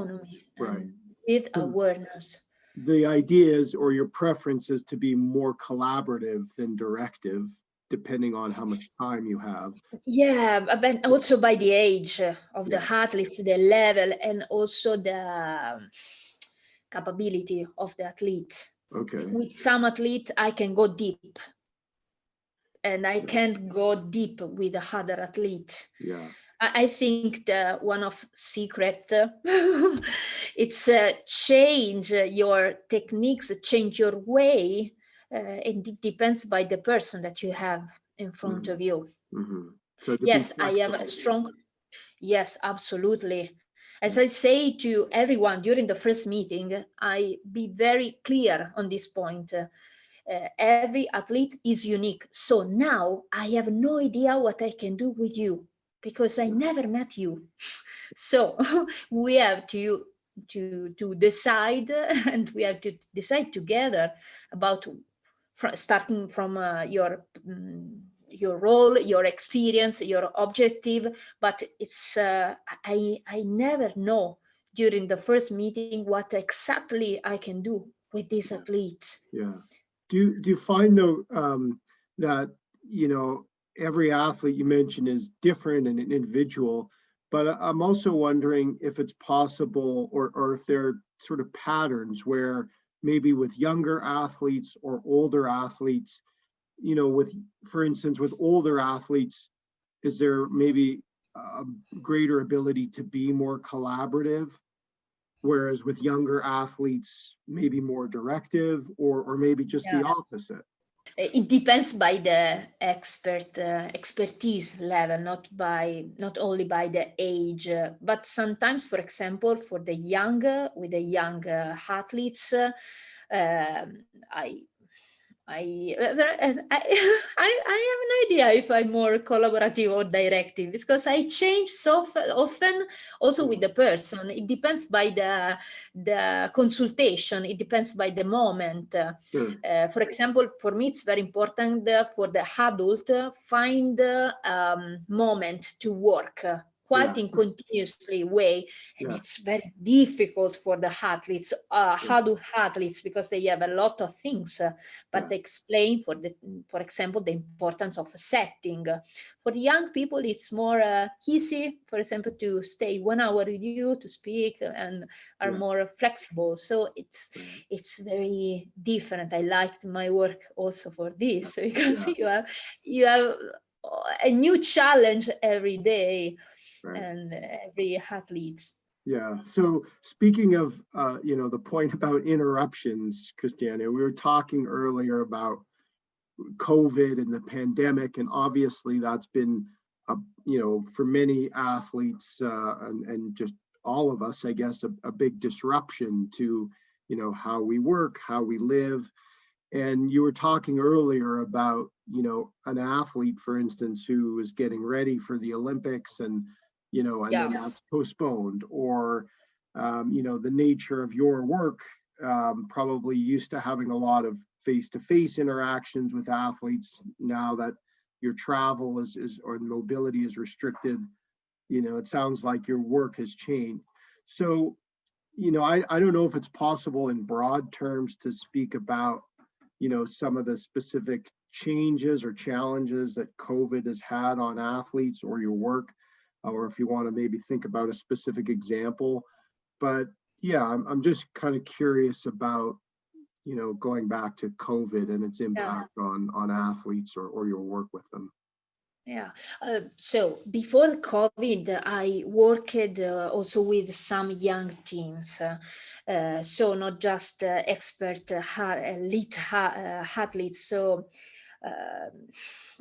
Speaker 1: Right.
Speaker 2: and with
Speaker 1: So
Speaker 2: awareness.
Speaker 1: the idea is, or your preference is to be more collaborative than directive, depending on how much time you have.
Speaker 2: Yeah, but also by the age of the
Speaker 1: Yeah.
Speaker 2: athletes, the level, and also the capability of the athlete.
Speaker 1: Okay.
Speaker 2: With some athlete, I can go deep, and I
Speaker 1: Yeah.
Speaker 2: can't go deep with the other athlete.
Speaker 1: Yeah.
Speaker 2: I think the one of secret it's change your techniques, change your way, and it depends by the person that you have in front
Speaker 1: Mhm.
Speaker 2: of you.
Speaker 1: Mhm. So to be
Speaker 2: Yes, I have a
Speaker 1: flexible.
Speaker 2: strong, yes, absolutely. As I say to everyone during the first meeting, I be very clear on this point. Every athlete is unique. So now I have no idea what I can do with you because I never met you. So we have to decide, and we have to decide together about starting from your role, your experience, your objective. But it's I never know during the first meeting what exactly I can do with this athlete.
Speaker 1: Yeah. Do you find though that every athlete you mentioned is different and an individual, but I'm also wondering if it's possible or if there are sort of patterns where maybe with younger athletes or older athletes, with, for instance, with older athletes, is there maybe a greater ability to be more collaborative, whereas with younger athletes, maybe more directive, or maybe just
Speaker 2: Yeah.
Speaker 1: the opposite?
Speaker 2: It depends by the expertise level, not only by the age, but sometimes, for example, for the young with the young athletes, I I have an idea if I'm more collaborative or directive, because I change so often also with the person. It depends by the consultation. It depends by the moment.
Speaker 1: Sure.
Speaker 2: For example, for me, it's very important for the adult find moment to work quite in continuously way, and it's very difficult for the athletes. How do athletes, because they have a lot of things, but they explain for example, the importance of setting. For the young people, it's more easy, for example, to stay 1 hour with you to speak, and are more flexible. So it's very different. I liked my work also for this, because you have a new challenge every day, and every athlete.
Speaker 1: Yeah. So speaking of, the point about interruptions, Christiana, we were talking earlier about COVID and the pandemic, and obviously that's been, for many athletes and just all of us, I guess, a big disruption to, how we work, how we live. And you were talking earlier about, an athlete, for instance, who is getting ready for the Olympics, and then that's postponed, or the nature of your work, probably used to having a lot of face-to-face interactions with athletes. Now that your travel is or mobility is restricted, it sounds like your work has changed. So, I don't know if it's possible in broad terms to speak about, some of the specific changes or challenges that COVID has had on athletes or your work, or if you want to maybe think about a specific example. But yeah, I'm just kind of curious about, going back to COVID and its impact on athletes or your work with them.
Speaker 2: Yeah. So before COVID, I worked also with some young teams. So not just expert elite athletes. So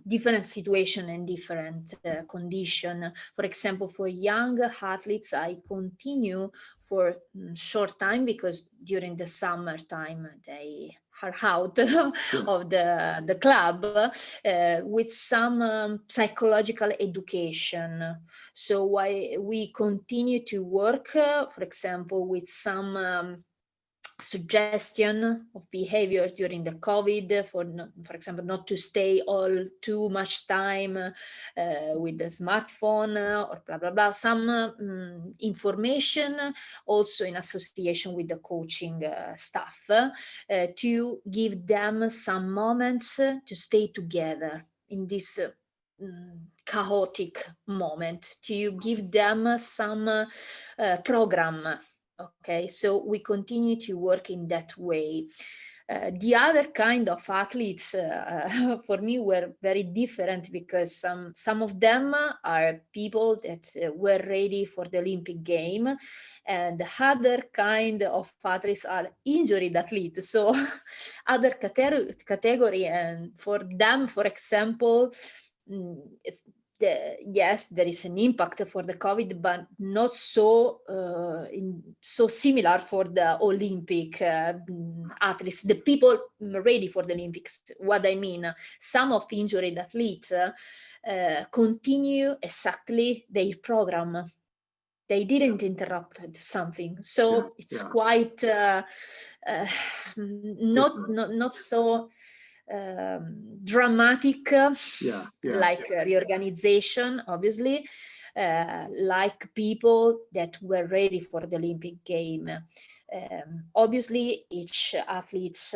Speaker 2: different situation and different condition. For example, for young athletes, I continue for short time, because during the summertime they are out of the club, with some psychological education. So we continue to work, for example, with some suggestion of behavior during the COVID, for example, not to stay all too much time with the smartphone, or blah blah blah. Some information also in association with the coaching staff, to give them some moments to stay together in this chaotic moment, to give them some program. Okay, so we continue to work in that way. The other kind of athletes for me were very different, because some of them are people that were ready for the Olympic game, and the other kind of athletes are injured athletes, so other category. And for them, for example, yes, there is an impact for the COVID, but not so so similar for the Olympic athletes, the people ready for the Olympics. What I mean, some of injured athletes continue exactly their program. They didn't interrupt something, so it's quite not so dramatic, like reorganization, obviously, like people that were ready for the Olympic game. Obviously, each athlete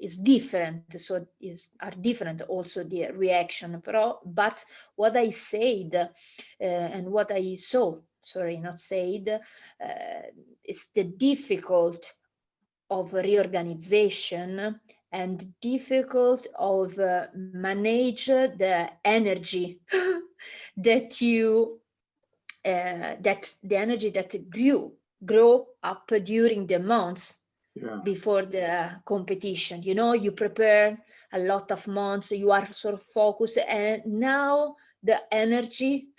Speaker 2: is different, so are different also the reaction. But what I said and what I saw, not said, is the difficult of reorganization, and difficult of manage the energy that you that the energy that grow up during the months before the competition. You prepare a lot of months, you are sort of focused, and now the energy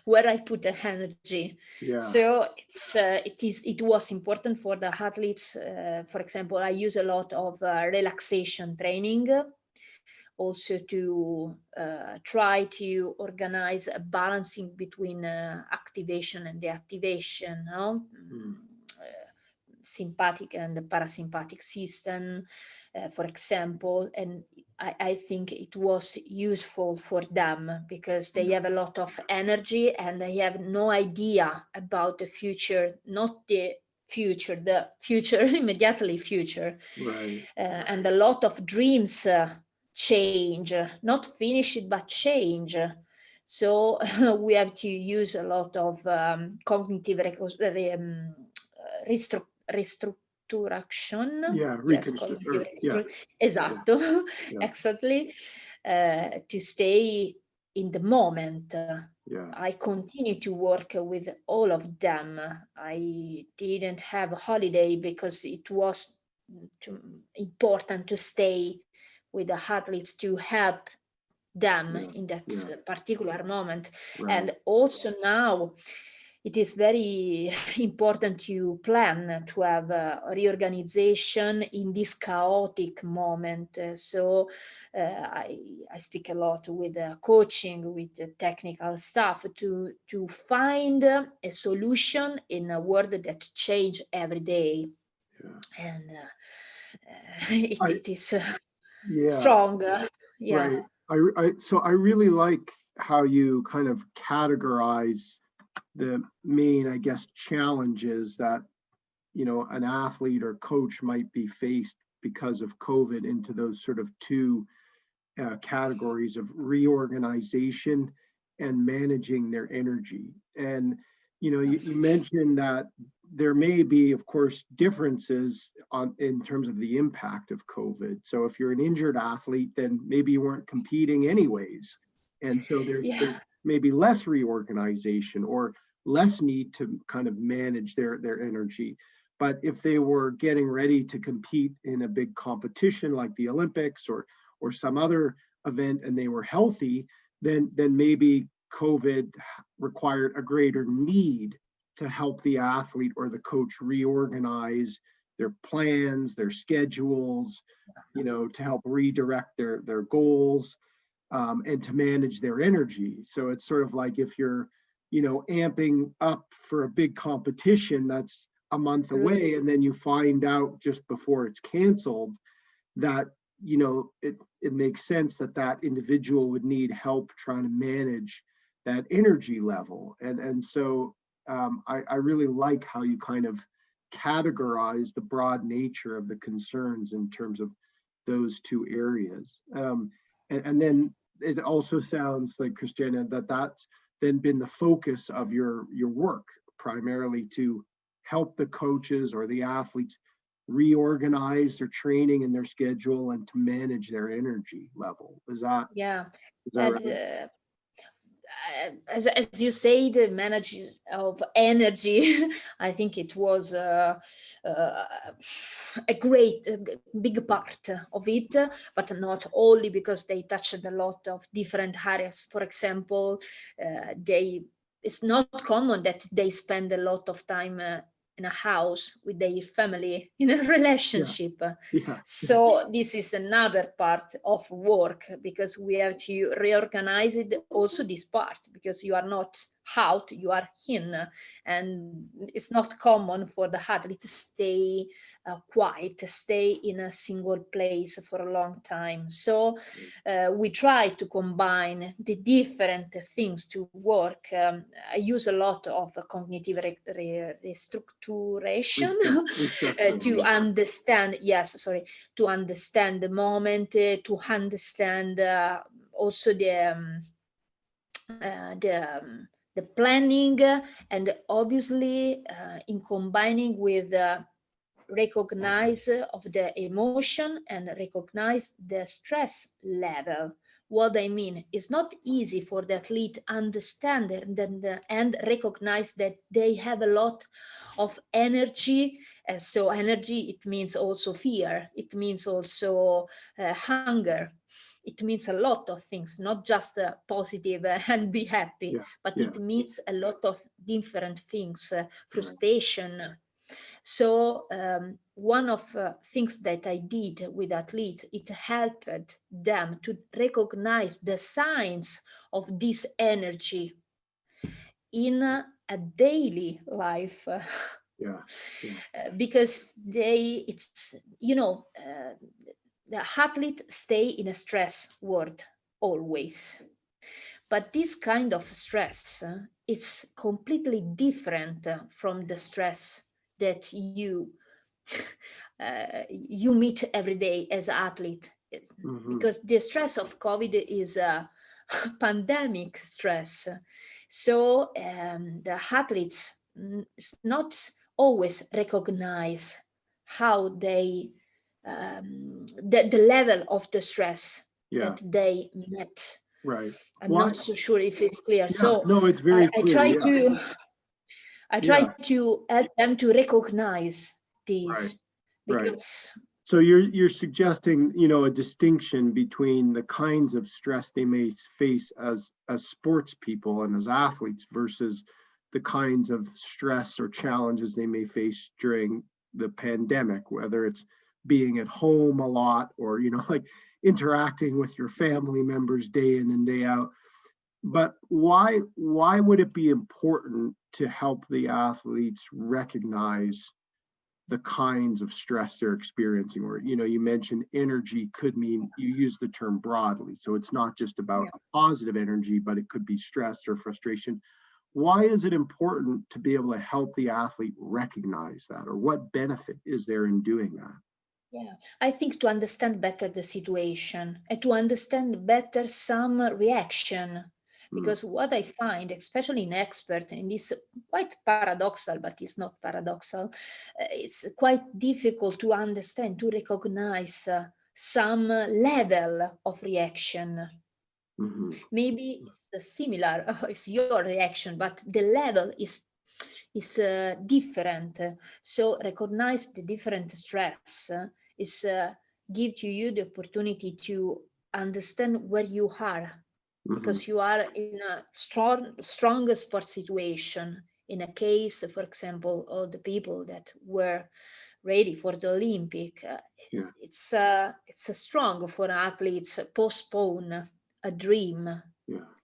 Speaker 2: where I put the energy. So it was important for the athletes. For example, I use a lot of relaxation training, also to try to organize a balancing between activation and deactivation, sympathetic and the parasympathetic system, for example. And I think it was useful for them because they have a lot of energy and they have no idea about the future, not the future, immediately future.
Speaker 1: Right.
Speaker 2: And a lot of dreams change, not finish it, but change. So we have to use a lot of cognitive restructuration.
Speaker 1: Yeah.
Speaker 2: Yes,
Speaker 1: Reconstruct.
Speaker 2: cognitive
Speaker 1: Or yeah. Yeah.
Speaker 2: esatto,
Speaker 1: Yeah.
Speaker 2: exactly, to stay in the moment.
Speaker 1: Yeah.
Speaker 2: I continue to work with all of them. I didn't have a holiday because it was important to stay with the athletes to help them
Speaker 1: Yeah.
Speaker 2: in that
Speaker 1: Yeah.
Speaker 2: particular moment.
Speaker 1: Right.
Speaker 2: And also now it is very important to plan to have a reorganization in this chaotic moment. I speak a lot with coaching, with the technical staff to find a solution in a world that change every day.
Speaker 1: Yeah.
Speaker 2: And
Speaker 1: I
Speaker 2: it is
Speaker 1: yeah.
Speaker 2: strong. Yeah.
Speaker 1: Right. So I really like how you kind of categorize the main, I guess, challenges that, an athlete or coach might be faced because of COVID into those sort of two categories of reorganization and managing their energy. And, you mentioned that there may be, of course, differences in terms of the impact of COVID. So if you're an injured athlete, then maybe you weren't competing anyways. And so
Speaker 2: Yeah.
Speaker 1: there's maybe less reorganization or less need to kind of manage their energy. But if they were getting ready to compete in a big competition like the Olympics or some other event and they were healthy, then maybe COVID required a greater need to help the athlete or the coach reorganize their plans, their schedules, to help redirect their goals, and to manage their energy. So it's sort of like if you're, amping up for a big competition that's a month away, and then you find out just before it's canceled that it makes sense that individual would need help trying to manage that energy level. And so I really like how you kind of categorize the broad nature of the concerns in terms of those two areas. And then it also sounds like, Christiana, that's then been the focus of your work, primarily to help the coaches or the athletes reorganize their training and their schedule and to manage their energy level.
Speaker 2: Yeah.
Speaker 1: Is that
Speaker 2: And
Speaker 1: right?
Speaker 2: as you say, the management of energy, I think it was a great, big part of it, but not only because they touched a lot of different areas. For example, it's not common that they spend a lot of time in a house with their family in a
Speaker 1: Yeah,
Speaker 2: relationship.
Speaker 1: yeah,
Speaker 2: So this is another part of work because we have to reorganize it also this part because you are not out, you are in, and it's not common for the athlete to stay quiet, stay in a single place for a long time. So we try to combine the different things to work. I use a lot of cognitive restructuration
Speaker 1: restructuring.
Speaker 2: to
Speaker 1: Yeah,
Speaker 2: understand, yes, sorry, to understand the moment, to understand also the planning, and obviously in combining with recognize of the emotion and recognize the stress level. What I mean is not easy for the athlete understand and recognize that they have a lot of energy. And so energy, it means also fear. It means also hunger. It means a lot of things, not just positive and be happy,
Speaker 1: yeah,
Speaker 2: but
Speaker 1: yeah.
Speaker 2: it means a lot of different things,
Speaker 1: Right.
Speaker 2: frustration. So one of things that I did with athletes, it helped them to recognize the signs of this energy in a daily life.
Speaker 1: Yeah, yeah,
Speaker 2: Because it's the athlete stay in a stress world always. But this kind of stress it's completely different from the stress that you meet every day as an athlete. Because the stress of COVID is a pandemic stress. So the athletes not always recognize how they the level of the stress that they met.
Speaker 1: Right.
Speaker 2: I'm
Speaker 1: Why?
Speaker 2: not so sure if it's clear.
Speaker 1: Yeah.
Speaker 2: So
Speaker 1: No, it's very
Speaker 2: I
Speaker 1: clear.
Speaker 2: try
Speaker 1: Yeah.
Speaker 2: to
Speaker 1: Yeah.
Speaker 2: help them to recognize
Speaker 1: Right.
Speaker 2: this,
Speaker 1: Right.
Speaker 2: because
Speaker 1: So you're suggesting, a distinction between the kinds of stress they may face as sports people and as athletes versus the kinds of stress or challenges they may face during the pandemic, whether it's being at home a lot or, like interacting with your family members day in and day out. But why would it be important to help the athletes recognize the kinds of stress they're experiencing? Or, you mentioned energy could mean, you use the term broadly, so it's not just about a positive energy, but it could be stress or frustration. Why is it important to be able to help the athlete recognize that, or what benefit is there in doing that?
Speaker 2: yeah, I think to understand better the situation and to understand better some reaction. Because what I find, especially in expert, and this quite paradoxal, but it's not paradoxal, it's quite difficult to understand, to recognize some level of reaction. Maybe it's similar, it's your reaction, but the level is different. So recognize the different stress is give to you the opportunity to understand where you are, because you are in a strong sport situation. In a case, for example, of the people that were ready for the Olympic, it's strong for athletes postpone a dream.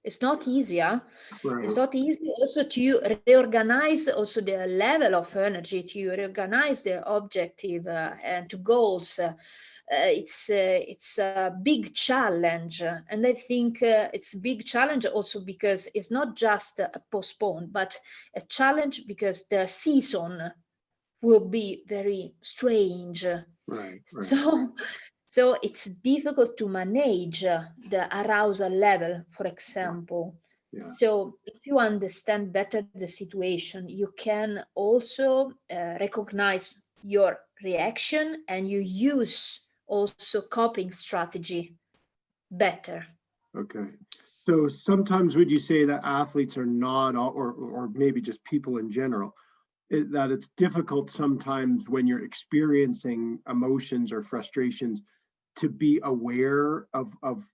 Speaker 2: It's not easy. It's not easy also to reorganize also the level of energy, to reorganize the objective and to goals. It's a big challenge, and I think it's a big challenge also because it's not just a postpone, but a challenge because the season will be very strange.
Speaker 1: Right.
Speaker 2: So it's difficult to manage the arousal level, for example. So if you understand better the situation, you can also recognize your reaction, and you use also coping strategy better.
Speaker 1: Okay. So sometimes would you say that athletes are not, or maybe just people in general, that it's difficult sometimes when you're experiencing emotions or frustrations to be aware of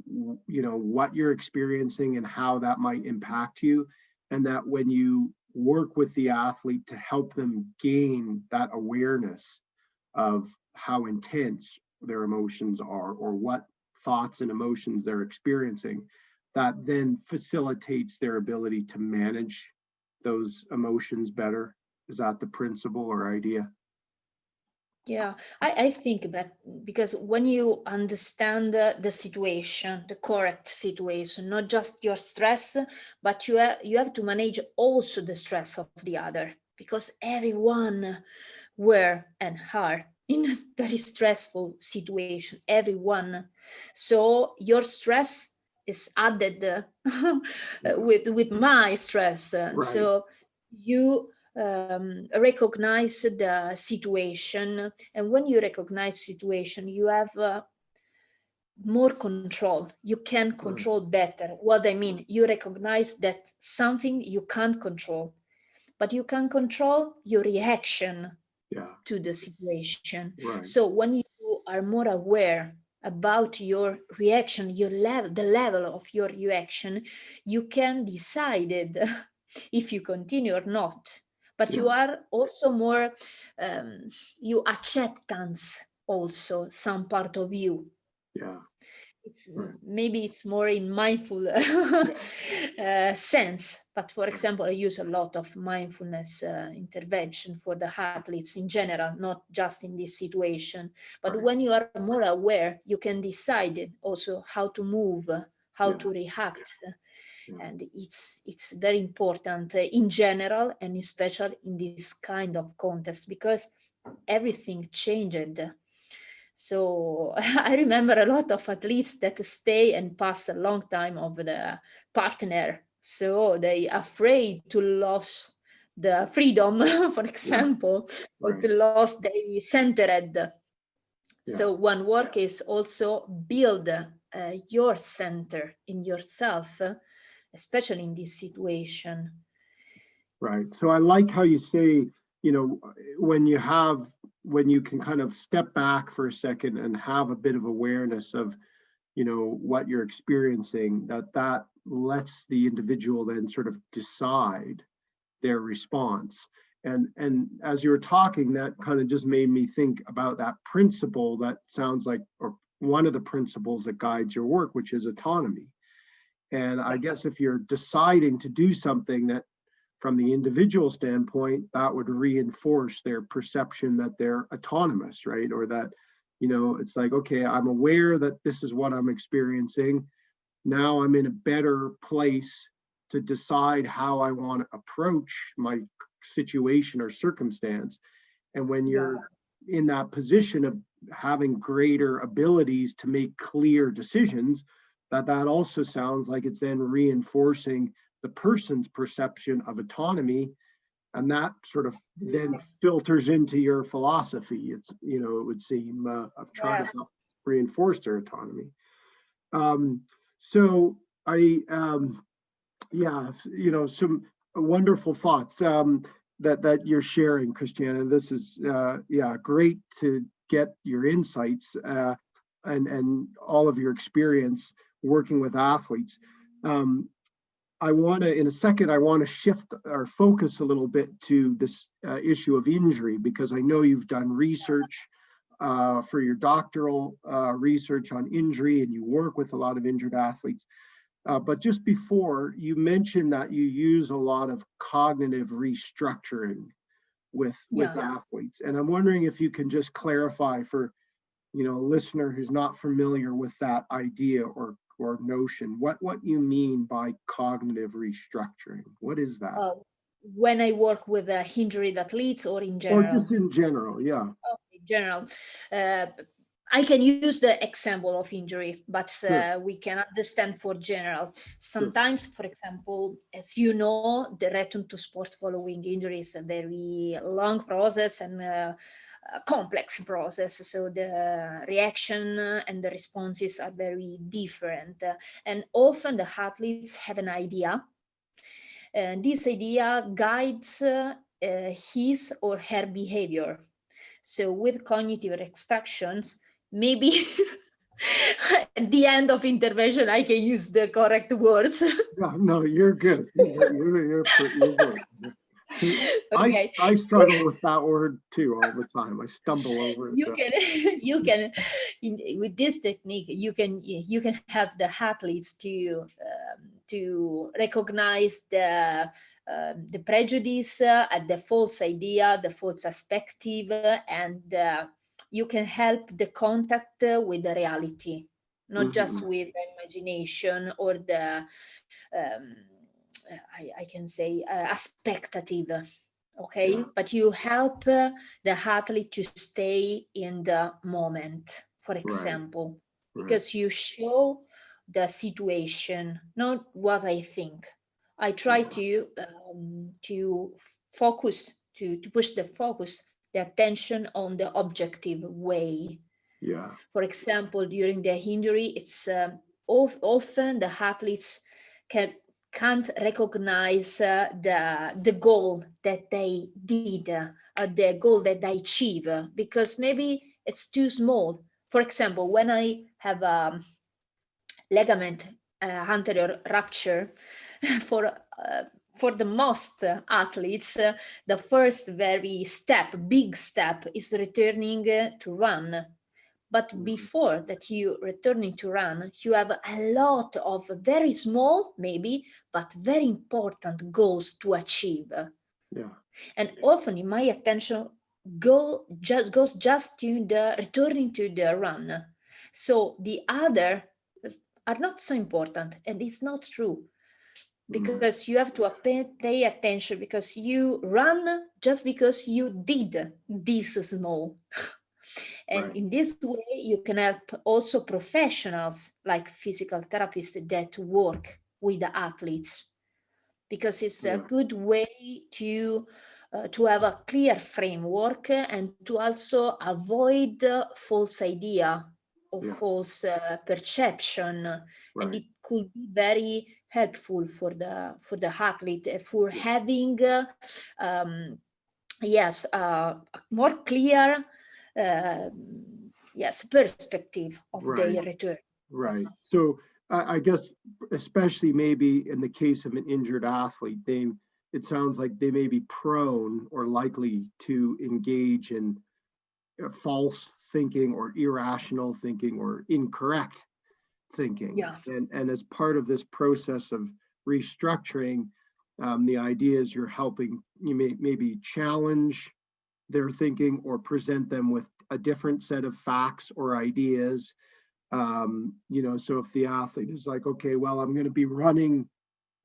Speaker 1: what you're experiencing and how that might impact you, and that when you work with the athlete to help them gain that awareness of how intense their emotions are or what thoughts and emotions they're experiencing, that then facilitates their ability to manage those emotions better. Is that the principle or idea?
Speaker 2: Yeah, I think that because when you understand the situation, the correct situation, not just your stress, but you have to manage also the stress of the other, because everyone were and are in a very stressful situation, everyone. So your stress is added with my stress. So you recognize the situation, and when you recognize situation, you have more control. You can control better. What I mean, you recognize that something you can't control, but you can control your reaction to the situation. So when you are more aware about your reaction, your level, the level of your reaction, you can decide if you continue or not. But you are also more, you acceptance also some part of you. Maybe it's more in mindful sense, but for example, I use a lot of mindfulness intervention for the athletes in general, not just in this situation. But when you are more aware, you can decide also how to move, how to react. And it's very important in general, and especially in this kind of context, because everything changed. So I remember a lot of athletes that stay and pass a long time of the partner. So they afraid to lose the freedom, for example, or to lose the centered. So one work is also build your center in yourself, especially in this situation.
Speaker 1: Right. So I like how you say, when you can kind of step back for a second and have a bit of awareness of, what you're experiencing, that lets the individual then sort of decide their response. And as you were talking, that kind of just made me think about that principle that sounds like, or one of the principles that guides your work, which is autonomy. And I guess if you're deciding to do something that, from the individual standpoint, that would reinforce their perception that they're autonomous, right? Or that, it's like, okay, I'm aware that this is what I'm experiencing. Now I'm in a better place to decide how I want to approach my situation or circumstance. And when you're in that position of having greater abilities to make clear decisions, that also sounds like it's then reinforcing the person's perception of autonomy, and that sort of then filters into your philosophy. It would seem, of trying to reinforce their autonomy. So I, some wonderful thoughts that you're sharing, Cristiana. This is great to get your insights and all of your experience working with athletes. In a second, I want to shift our focus a little bit to this issue of injury, because I know you've done research for your doctoral research on injury, and you work with a lot of injured athletes. But just before, you mentioned that you use a lot of cognitive restructuring with athletes. And I'm wondering if you can just clarify for, a listener who's not familiar with that idea or notion, what you mean by cognitive restructuring. What is that?
Speaker 2: When I work with injured athletes, or in general?
Speaker 1: Or just in general, yeah.
Speaker 2: Okay, general. I can use the example of injury, but we can understand for general. Sometimes, for example, as you know, the return to sport following injury is a very long process and a complex process. So the reaction and the responses are very different. And often the athletes have an idea. And this idea guides his or her behavior. So with cognitive extractions, maybe at the end of intervention, I can use the correct words.
Speaker 1: No, you're good. You're good. Okay. I struggle with that word too all the time. I stumble over it.
Speaker 2: You can, with this technique, you can have the athletes to recognize the prejudice, the false idea, the false perspective, and you can help the contact with the reality, not just with the imagination or the I can say expectative. Okay, but you help the athlete to stay in the moment, for example, because you show the situation, not what I think. I try to focus, to push the attention on the objective way.
Speaker 1: Yeah.
Speaker 2: For example, during the injury, it's often the athletes can't recognize the goal that they did, the goal that they achieve, because maybe it's too small. For example, when I have a ligament anterior rupture, for the most athletes, the first big step is returning to run. But before that you returning to run, you have a lot of very small, maybe, but very important goals to achieve.
Speaker 1: Yeah.
Speaker 2: And often my attention goes just to the returning to the run. So the other are not so important, and it's not true, because you have to pay attention, because you run just because you did this small. And
Speaker 1: Right.
Speaker 2: in this way, you can help also professionals like physical therapists that work with the athletes, because it's a
Speaker 1: Yeah.
Speaker 2: good way to have a clear framework and to also avoid false idea or
Speaker 1: Yeah.
Speaker 2: false perception, and
Speaker 1: Right.
Speaker 2: it could be very helpful for the athlete for
Speaker 1: Yeah.
Speaker 2: having um, yes a more clear uh, yes perspective of
Speaker 1: Right.
Speaker 2: their return.
Speaker 1: Right. So I guess, especially maybe in the case of an injured athlete, it sounds like they may be prone or likely to engage in false thinking or irrational thinking or incorrect thinking.
Speaker 2: Yeah,
Speaker 1: And as part of this process of restructuring, the idea is you're helping you maybe challenge their thinking or present them with a different set of facts or ideas. So if the athlete is like, okay, well, I'm going to be running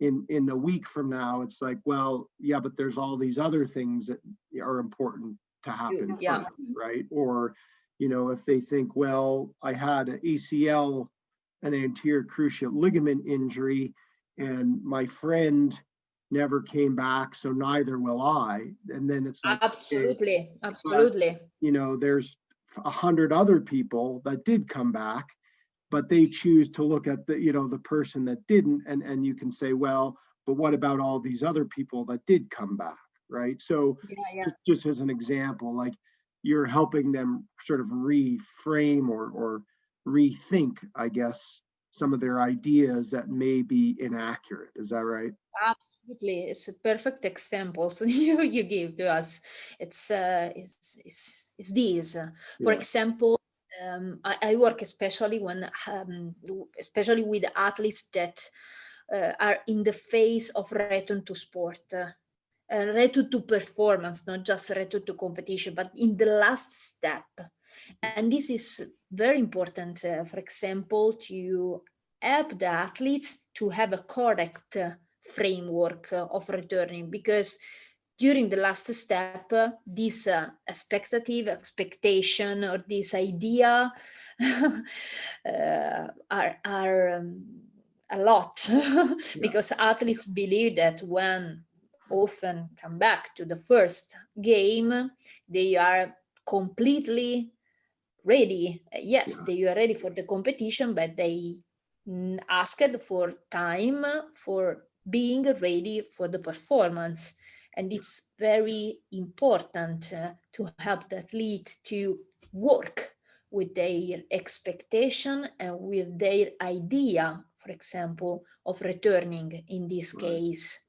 Speaker 1: in a week from now, it's like, well, yeah, but there's all these other things that are important to happen
Speaker 2: yeah,
Speaker 1: first, right? Or, if they think, well, I had an ACL, an anterior cruciate ligament injury, and my friend never came back, so neither will I. And then it's like, okay,
Speaker 2: absolutely,
Speaker 1: but
Speaker 2: absolutely.
Speaker 1: there's 100 other people that did come back, but they choose to look at the person that didn't, and you can say, well, but what about all these other people that did come back, right? So
Speaker 2: Yeah, yeah.
Speaker 1: just as an example, like, you're helping them sort of reframe or rethink, I guess, some of their ideas that may be inaccurate. Is that right?
Speaker 2: Absolutely, it's a perfect example. So you give to us. It's these. For
Speaker 1: Yeah.
Speaker 2: example, I work especially with athletes that are in the phase of return to sport, return to performance, not just return to competition, but in the last step. And this is very important. For example, to help the athletes to have a correct framework of returning, because during the last step this expectation or this idea are a lot
Speaker 1: Yeah.
Speaker 2: because athletes believe that when often come back to the first game they are completely ready. Yes,
Speaker 1: Yeah.
Speaker 2: they were ready for the competition, but they asked for time for being ready for the performance. And it's very important to help the athlete to work with their expectation and with their idea, for example, of returning in this
Speaker 1: Right.
Speaker 2: case.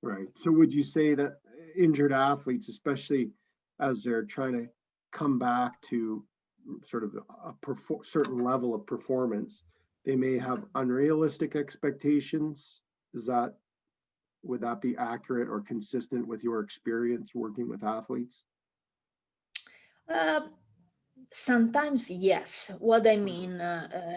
Speaker 1: Right. So would you say that injured athletes, especially as they're trying to come back to sort of a certain level of performance, they may have unrealistic expectations? Is that Would that be accurate or consistent with your experience working with athletes?
Speaker 2: Uh, Sometimes, yes. What I mean,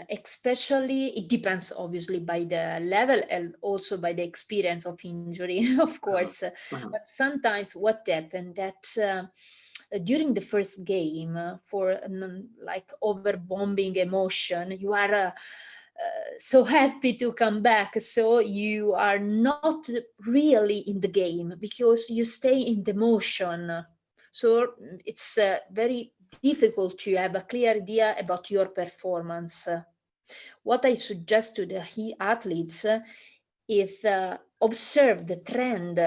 Speaker 2: especially, it depends obviously by the level and also by the experience of injury, of
Speaker 1: Uh-huh.
Speaker 2: course.
Speaker 1: Uh-huh.
Speaker 2: But sometimes what happened that during the first game, for like overbombing emotion, you are so happy to come back. So you are not really in the game because you stay in the motion. So it's very difficult to have a clear idea about your performance. What I suggest to the athletes is observe the trend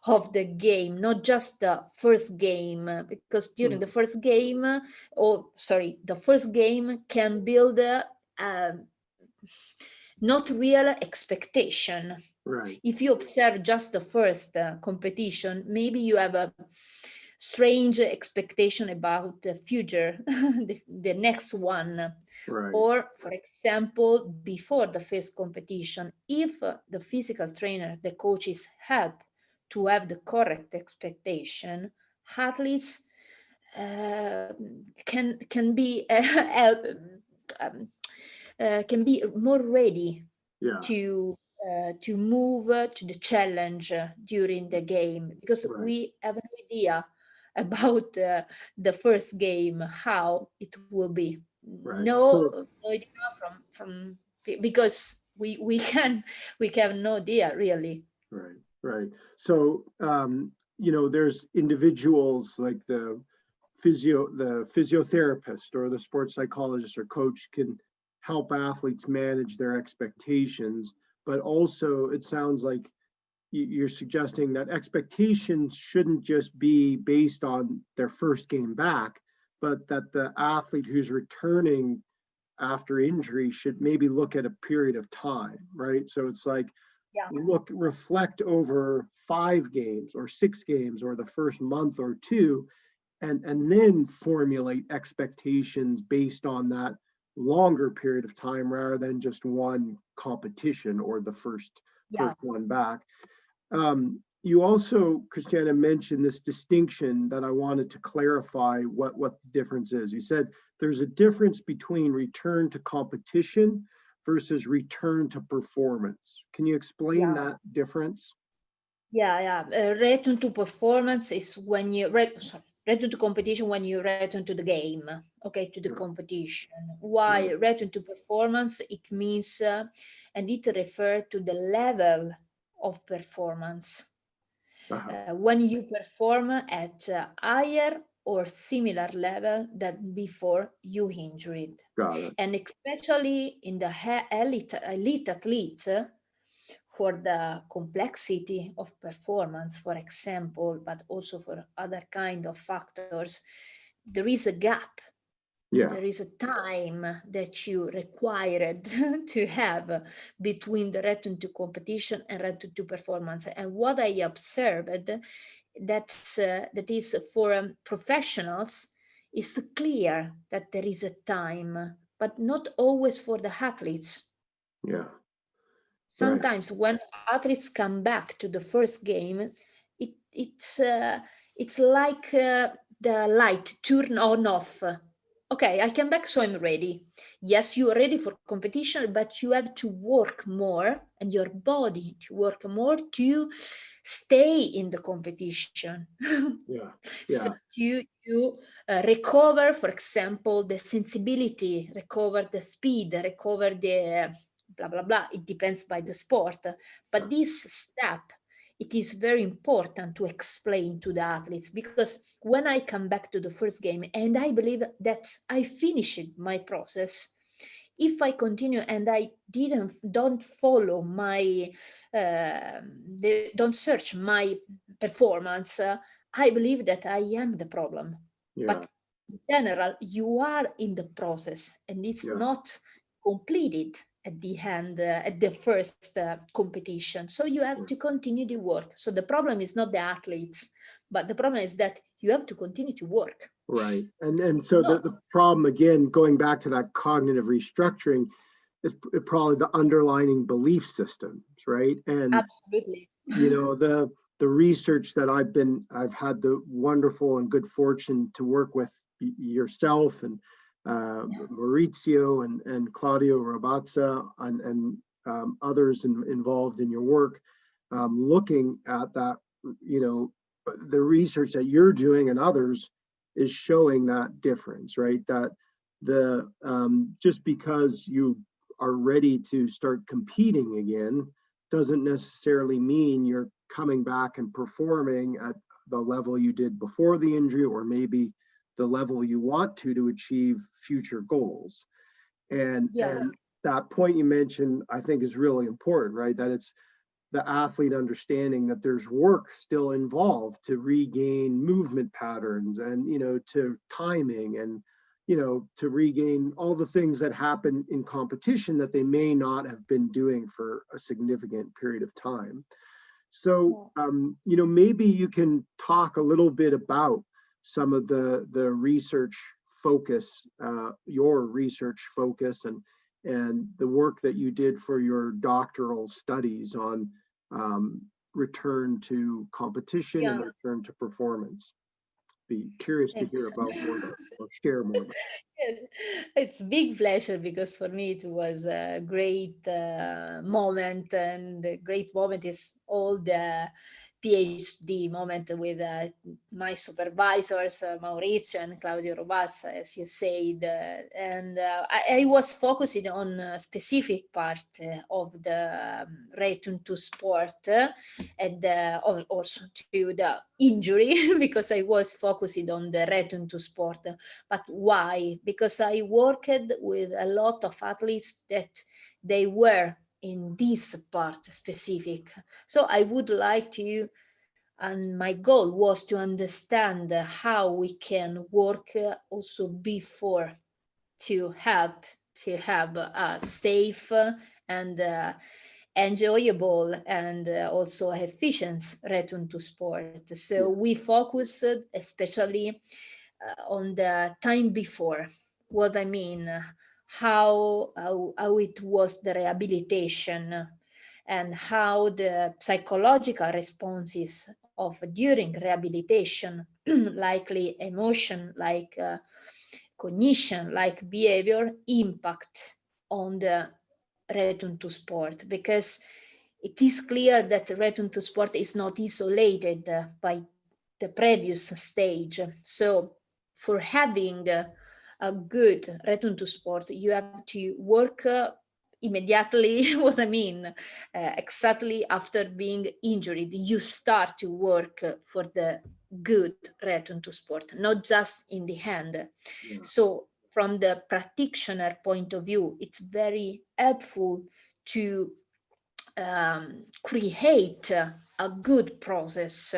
Speaker 2: of the game, not just the first game, because during the first game, the first game can build not real expectation.
Speaker 1: Right.
Speaker 2: If you observe just the first competition, maybe you have strange expectation about the future, the next one.
Speaker 1: Right.
Speaker 2: Or, for example, before the first competition, if the physical trainer, the coaches help to have the correct expectation, athletes can be help, um, can be more ready
Speaker 1: Yeah.
Speaker 2: to move to the challenge during the game, because
Speaker 1: Right.
Speaker 2: we have no idea about the first game how it will be.
Speaker 1: Right.
Speaker 2: No idea from because we have no idea really.
Speaker 1: Right. Right. So, there's individuals like the physiotherapist or the sports psychologist or coach can help athletes manage their expectations, but also it sounds like you're suggesting that expectations shouldn't just be based on their first game back, but that the athlete who's returning after injury should maybe look at a period of time, right? So it's like,
Speaker 2: Yeah.
Speaker 1: reflect over 5 games or 6 games or the first month or two, and then formulate expectations based on that longer period of time rather than just one competition or the first one back. You also, Christiana, mentioned this distinction that I wanted to clarify what the difference is. You said there's a difference between return to competition versus return to performance. Can you explain that difference?
Speaker 2: Return to performance is when you return to competition when you return to the game, okay, to the competition. While return to performance, it means and it refers to the level of performance. When you perform at a higher or similar level than before you injured.
Speaker 1: Got it.
Speaker 2: And especially in the elite athlete, for the complexity of performance, for example, but also for other kind of factors, there is a gap.
Speaker 1: Yeah.
Speaker 2: There is a time that you required to have between the return to competition and return to performance. And what I observed that is for professionals is clear that there is a time, but not always for the athletes.
Speaker 1: Yeah.
Speaker 2: Sometimes when athletes come back to the first game, it's like the light turn on off. Okay, I came back, so I'm ready. Yes, you are ready for competition, but you have to work more and your body to work more to stay in the competition. So you recover, for example, the sensibility, recover the speed, recover the blah, blah, blah. It depends by the sport. But this step, it is very important to explain to the athletes, because when I come back to the first game and I believe that I finished my process, if I continue and I don't follow my, don't search my performance, I believe that I am the problem. But in general, you are in the process and it's not completed at the end, at the first competition. So you have to continue the work. So the problem is not the athlete, but the problem is that you have to continue to work.
Speaker 1: Right. And so the problem, again, going back to that cognitive restructuring, is probably the underlying belief systems, right? And
Speaker 2: absolutely,
Speaker 1: the research that I've had the wonderful and good fortune to work with yourself and Maurizio and Claudio Rabazza and others involved in your work, looking at that, the research that you're doing and others is showing that difference, right? That the just because you are ready to start competing again doesn't necessarily mean you're coming back and performing at the level you did before the injury, or maybe the level you want to achieve future goals. And that point you mentioned, I think, is really important, right? That it's the athlete understanding that there's work still involved to regain movement patterns and, to timing and, to regain all the things that happen in competition that they may not have been doing for a significant period of time. So, maybe you can talk a little bit about some of the research focus, your research focus, and the work that you did for your doctoral studies on return to competition and
Speaker 2: Yeah.
Speaker 1: return to performance. Be curious to hear
Speaker 2: Thanks.
Speaker 1: about more about, or share more about.
Speaker 2: Yes, it's a big pleasure because for me it was a great moment, and the great moment is all the PhD moment with my supervisors, Maurizio and Claudio Robazza, as you said. And I was focusing on a specific part of the return to sport and also to the injury because I was focusing on the return to sport. But why? Because I worked with a lot of athletes that they were in this part specific. So I would like to, and my goal was to understand how we can work also before to help to have a safe and enjoyable and also efficient return to sport. So
Speaker 1: Yeah.
Speaker 2: we focused especially on the time before. What I mean, how it was the rehabilitation and how the psychological responses of during rehabilitation, likely emotion, like cognition, like behavior, impact on the return to sport, because it is clear that return to sport is not isolated by the previous stage. So for having a good return to sport, you have to work immediately. What I mean, exactly after being injured, you start to work for the good return to sport, not just in the hand.
Speaker 1: Yeah.
Speaker 2: So from the practitioner point of view, it's very helpful to create a good process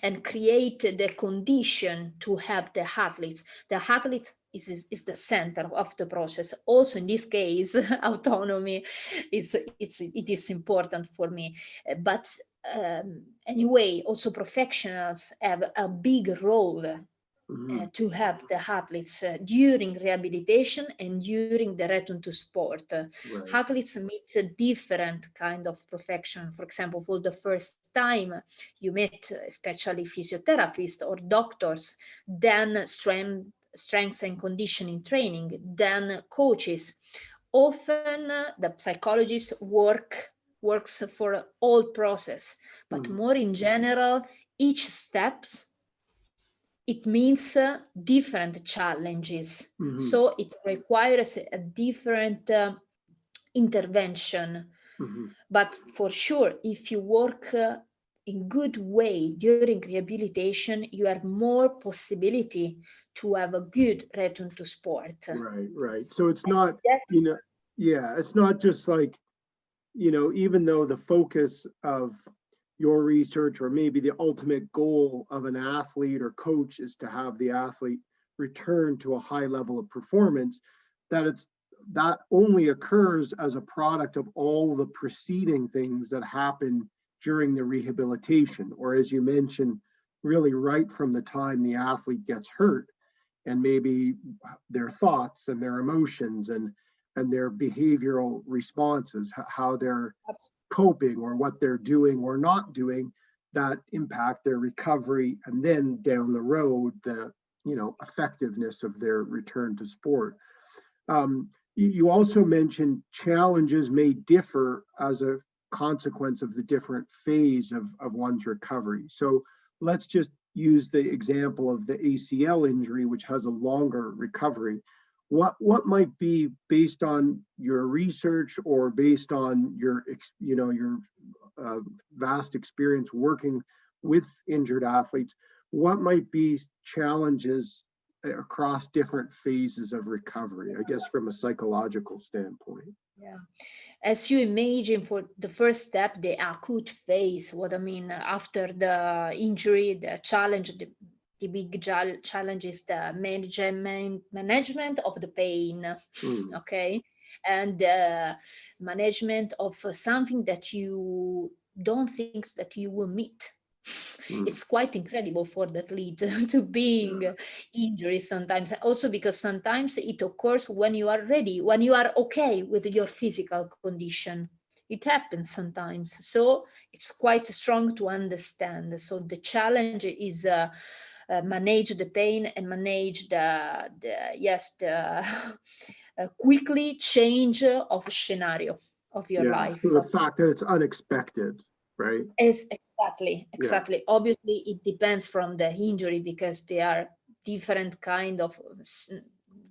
Speaker 2: and create the condition to help the athletes. The athlete is the center of the process. Also, in this case, autonomy it is important for me. But anyway, also professionals have a big role
Speaker 1: Mhm.
Speaker 2: to help the athletes during rehabilitation and during the return to sport.
Speaker 1: Right.
Speaker 2: Athletes meet a different kind of profession. For example, for the first time, you meet especially physiotherapists or doctors, then strength and conditioning training, then coaches. Often, the psychologist works for all process, but
Speaker 1: Mhm.
Speaker 2: more in general, each steps it means different challenges.
Speaker 1: Mhm.
Speaker 2: So it requires a different intervention.
Speaker 1: Mhm.
Speaker 2: But for sure, if you work in good way during rehabilitation, you have more possibility to have a good return to sport.
Speaker 1: Right, right. So it's not, you
Speaker 2: That's
Speaker 1: know, yeah, it's not just like, even though the focus of your research or maybe the ultimate goal of an athlete or coach is to have the athlete return to a high level of performance, that only occurs as a product of all the preceding things that happen during the rehabilitation, or as you mentioned, really right from the time the athlete gets hurt, and maybe their thoughts and their emotions and their behavioral responses, how they're coping or what they're doing or not doing, that impact their recovery, and then down the road the effectiveness of their return to sport. You also mentioned challenges may differ as a consequence of the different phase of one's recovery. So let's just use the example of the ACL injury, which has a longer recovery. What might be, based on your research or based on your vast experience working with injured athletes, what might be challenges across different phases of recovery, I guess, from a psychological standpoint?
Speaker 2: yeah. As you imagine, for the first step, the acute phase, what I mean, after the injury, the challenge, the big challenge is the management of the pain,
Speaker 1: Mm,
Speaker 2: okay, and management of something that you don't think that you will meet. It's quite incredible for the athlete to being injured sometimes. Also because sometimes it occurs when you are ready, when you are okay with your physical condition. It happens sometimes. So it's quite strong to understand. So the challenge is manage the pain and manage the quickly change of scenario of your
Speaker 1: Yeah.
Speaker 2: life.
Speaker 1: So the fact that it's unexpected, right?
Speaker 2: Is exactly.
Speaker 1: Yeah.
Speaker 2: Obviously it depends from the injury because they are different kind of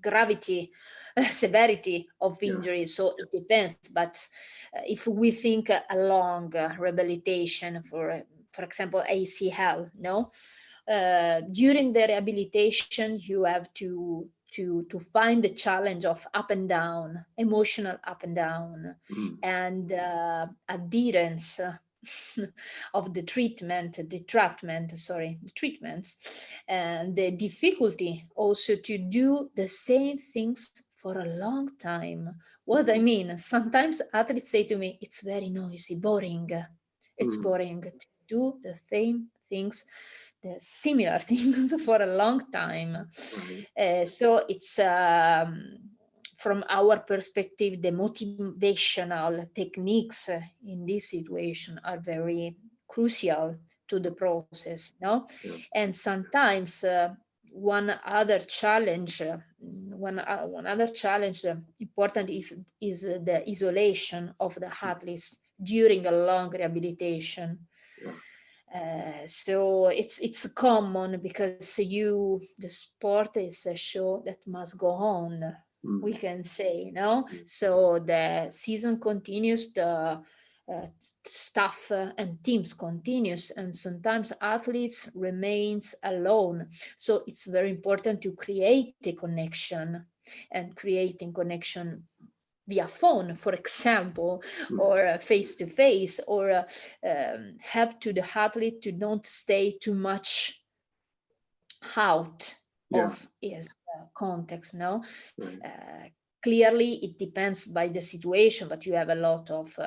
Speaker 2: gravity severity of
Speaker 1: Yeah.
Speaker 2: injury, so it depends. But if we think a long rehabilitation for example ACL, no, during the rehabilitation you have to find the challenge of up and down, emotional up and down, and adherence of the treatments, and the difficulty also to do the same things for a long time. What I mean, sometimes athletes say to me, it's very noisy, boring. It's boring to do the same things, the similar things for a long time.
Speaker 1: Right.
Speaker 2: So it's from our perspective, the motivational techniques in this situation are very crucial to the process, no?
Speaker 1: Yeah.
Speaker 2: And sometimes one other challenge, one other challenge important is the isolation of the athletes during a long rehabilitation.
Speaker 1: Yeah.
Speaker 2: So it's common because the sport is a show that must go on, we can say, no? So the season continues, the staff and teams continues, and sometimes athletes remains alone. So it's very important to create a connection, and creating connection via phone, for example, or face to face, or help to the athlete to not stay too much out
Speaker 1: Yeah.
Speaker 2: of his context, no?
Speaker 1: Right.
Speaker 2: Clearly it depends by the situation, but you have a lot of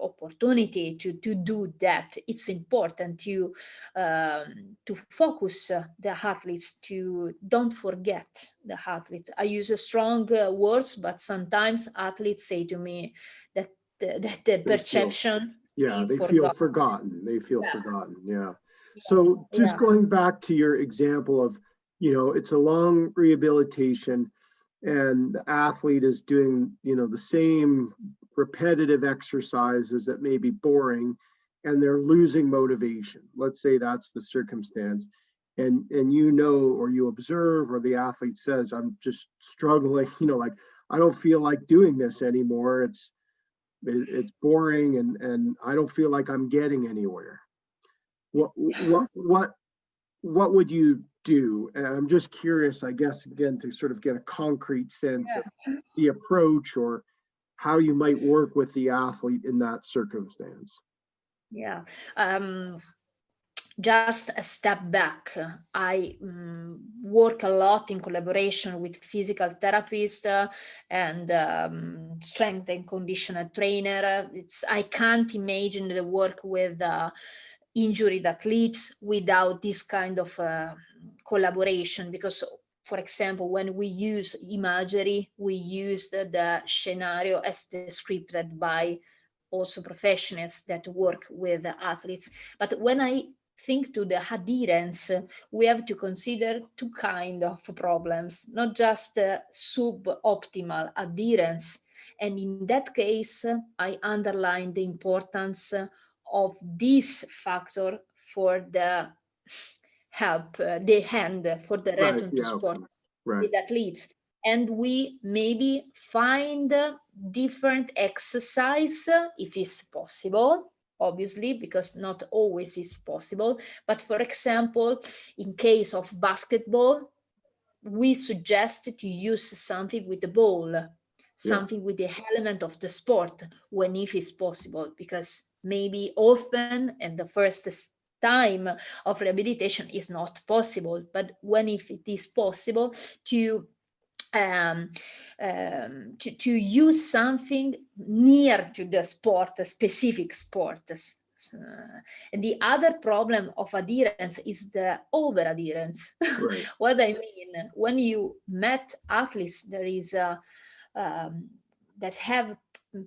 Speaker 2: opportunity to do that. It's important to focus the athletes, to don't forget the athletes. I use strong words, but sometimes athletes say to me that that the perception being
Speaker 1: They feel
Speaker 2: forgotten.
Speaker 1: forgotten. They feel
Speaker 2: Yeah,
Speaker 1: forgotten. Yeah.
Speaker 2: yeah,
Speaker 1: So just
Speaker 2: yeah.
Speaker 1: going back to your example of, it's a long rehabilitation and the athlete is doing, the same repetitive exercises that may be boring and they're losing motivation. Let's say that's the circumstance. And or you observe, or the athlete says, I'm just struggling, like I don't feel like doing this anymore. It's boring and I don't feel like I'm getting anywhere. What would you do? And I'm just curious, I guess, again, to sort of get a concrete sense of the approach or how you might work with the athlete in that circumstance.
Speaker 2: Yeah. Just a step back. I work a lot in collaboration with physical therapists and strength and conditioner trainer. I can't imagine the work with injured athletes without this kind of collaboration, because for example, when we use imagery, we use the scenario as described by also professionals that work with athletes. But when I think to the adherence, we have to consider two kind of problems, not just suboptimal adherence. And in that case, I underline the importance of this factor for the help, the hand for the
Speaker 1: Right.
Speaker 2: return to
Speaker 1: Yeah.
Speaker 2: sport
Speaker 1: Okay. Right.
Speaker 2: with athletes. And we maybe find different exercise if it's possible, obviously, because not always is possible. But for example, in case of basketball, we suggest to use something with the ball,
Speaker 1: Yeah.
Speaker 2: something with the element of the sport when if it's possible, because maybe often and the first time of rehabilitation is not possible, but when if it is possible to um, to use something near to the sport, a specific sport, And the other problem of adherence is the over adherence.
Speaker 1: Right.
Speaker 2: What I mean, when you met athletes, there is that have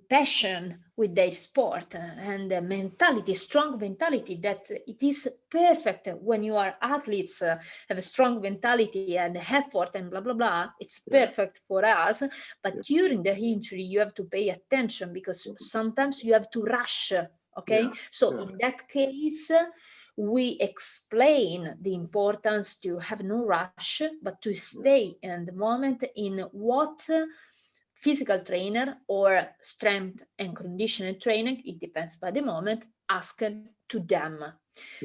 Speaker 2: passion with their sport and a mentality, strong mentality, that it is perfect when you are athletes, have a strong mentality and effort and blah blah blah, it's perfect for us. But during the injury you have to pay attention, because sometimes you have to rush. Okay, so in that case we explain the importance to have no rush, but to stay in the moment in what physical trainer or strength and conditioning training, it depends by the moment, asked to them.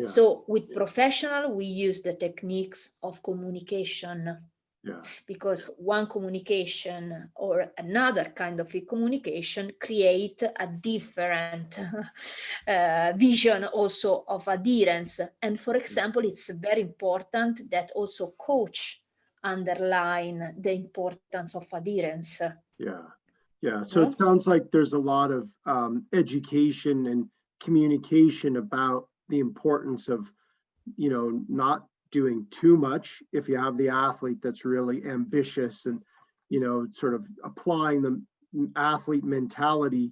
Speaker 2: So with professional, we use the techniques of communication, because one communication or another kind of communication create a different vision also of adherence. And for example, it's very important that also coach underline the importance of adherence.
Speaker 1: Yeah. So it sounds like there's a lot of education and communication about the importance of, not doing too much if you have the athlete that's really ambitious and, sort of applying the athlete mentality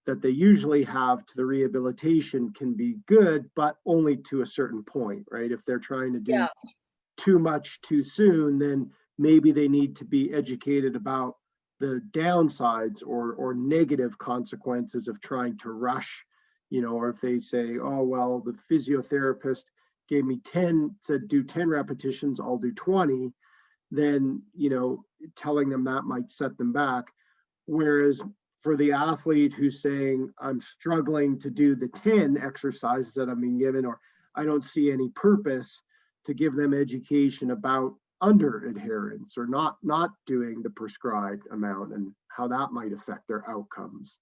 Speaker 1: that they usually have to the rehabilitation can be good, but only to a certain point, right? If they're trying to do too much too soon, then maybe they need to be educated about the downsides or negative consequences of trying to rush, or if they say, oh, well, the physiotherapist gave me said do 10 repetitions, I'll do 20, then, telling them that might set them back. Whereas for the athlete who's saying, I'm struggling to do the 10 exercises that I'm being given, or I don't see any purpose, to give them education about under adherence or not doing the prescribed amount and how that might affect their outcomes.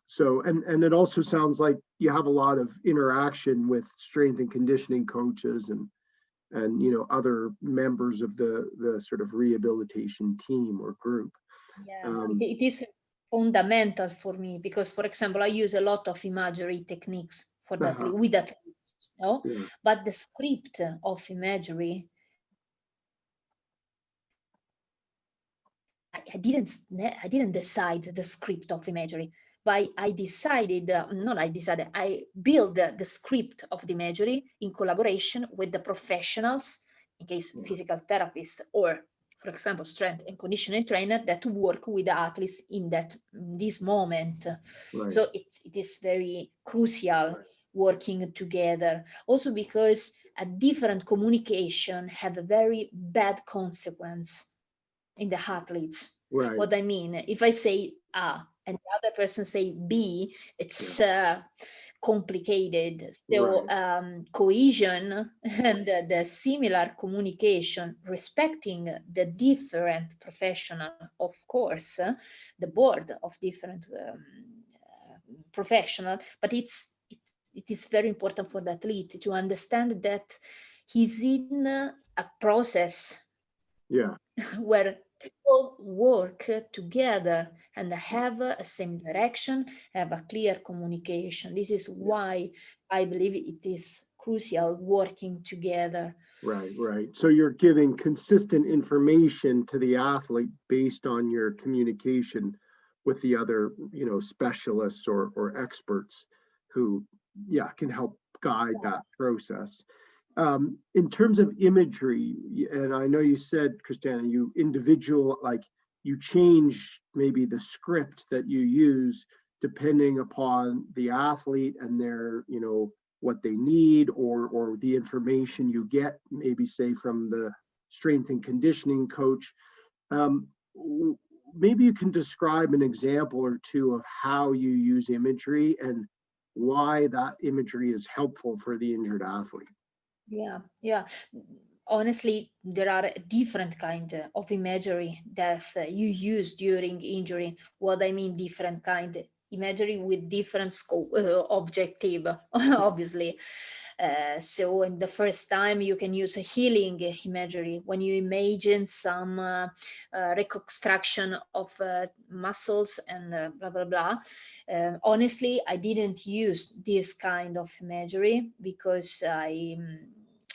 Speaker 1: So, and it also sounds like you have a lot of interaction with strength and conditioning coaches and other members of the sort of rehabilitation team or group.
Speaker 2: It is fundamental for me, because, for example, I use a lot of imagery techniques for that with athletes, but the script of imagery, I didn't decide the script of imagery, but I built the script of the imagery in collaboration with the professionals, in case physical therapists or, for example, strength and conditioning trainer that work with the athletes in this moment. So it is very crucial working together, also because a different communication have a very bad consequence in the athletes. What I mean, if I say A and the other person say B, it's complicated. So cohesion and the similar communication, respecting the different professional, of course, the board of different professional, but it is very important for the athlete to understand that he's in a process where people work together and have a same direction, have a clear communication. This is why I believe it is crucial working together.
Speaker 1: Right. So you're giving consistent information to the athlete based on your communication with the other, specialists or experts who, can help guide that process. In terms of imagery, and I know you said, Cristiana, you change maybe the script that you use depending upon the athlete and their, what they need or the information you get, maybe say from the strength and conditioning coach. Maybe you can describe an example or two of how you use imagery and why that imagery is helpful for the injured athlete.
Speaker 2: Yeah. Honestly, there are different kind of imagery that you use during injury. What I mean, different kind. imagery with different scope, objective, obviously. So in the first time you can use a healing imagery when you imagine some reconstruction of muscles and blah blah blah. Honestly, I didn't use this kind of imagery because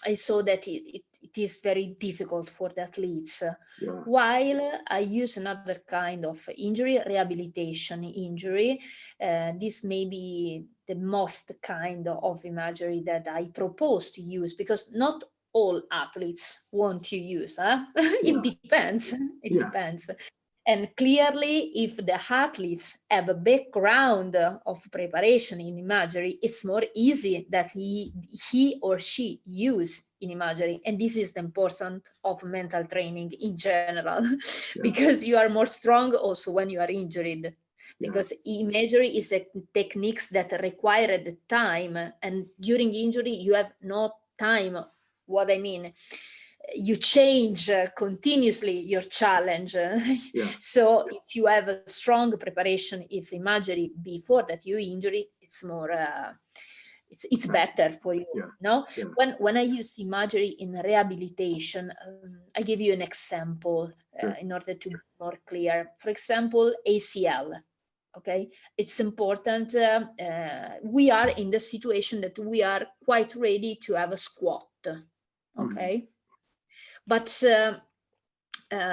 Speaker 2: I saw that it is very difficult for the athletes.
Speaker 1: Yeah.
Speaker 2: While I use another kind of injury, rehabilitation injury. This may be the most kind of imagery that I propose to use, because not all athletes want to use. It depends. It depends. And clearly, if the athletes have a background of preparation in imagery, it's more easy that he or she use in imagery. And this is the importance of mental training in general, because you are more strong also when you are injured. Because imagery is a techniques that require the time, and during injury you have no time. What I mean, you change continuously your challenge. So if you have a strong preparation with imagery before that you injury, it's more it's better for you. When I use imagery in rehabilitation, I give you an example in order to be more clear. For example, ACL. Okay, it's important. We are in the situation that we are quite ready to have a squat. Okay. But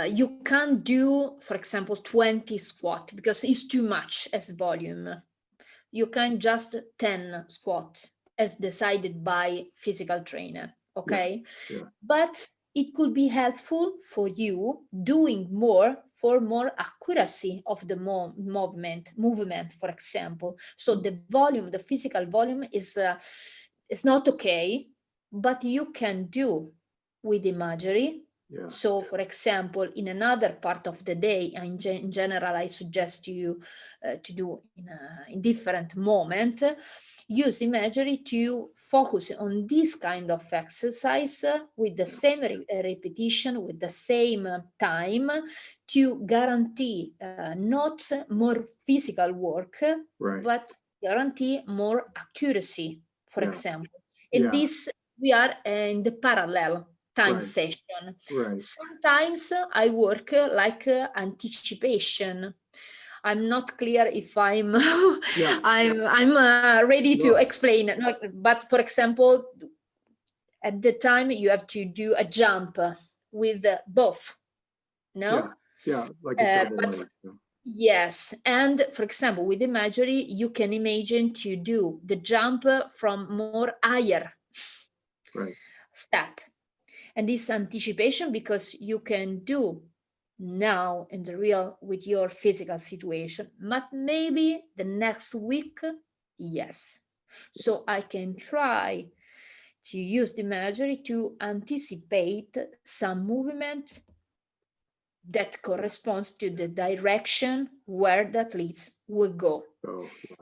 Speaker 2: you can't do, for example, 20 squat because it's too much as volume. You can just 10 squat as decided by physical trainer. Okay. But it could be helpful for you doing more for more accuracy of the movement, for example. So the volume, the physical volume is not okay, but you can do with imagery. So, for example, in another part of the day, in general, I suggest you to do in different moment, use imagery to focus on this kind of exercise with the same repetition, with the same time, to guarantee not more physical work, but guarantee more accuracy, for example. And this, we are in the parallel time session. Sometimes I work like anticipation. I'm not clear if I'm I'm ready to explain. But for example, at the time you have to do a jump with both. No?
Speaker 1: Like a double leg.
Speaker 2: Yes, and for example, with imagery, you can imagine to do the jump from more higher step. And this anticipation, because you can do now in the real with your physical situation, but maybe the next week, yes. So I can try to use the imagery to anticipate some movement that corresponds to the direction where the athletes will go.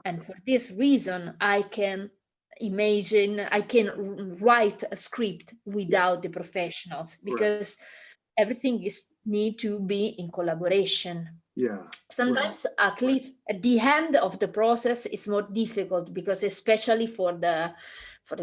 Speaker 2: And for this reason, I can imagine, I can write a script without the professionals, because everything is need to be in collaboration. Sometimes athletes at the end of the process is more difficult, because especially for the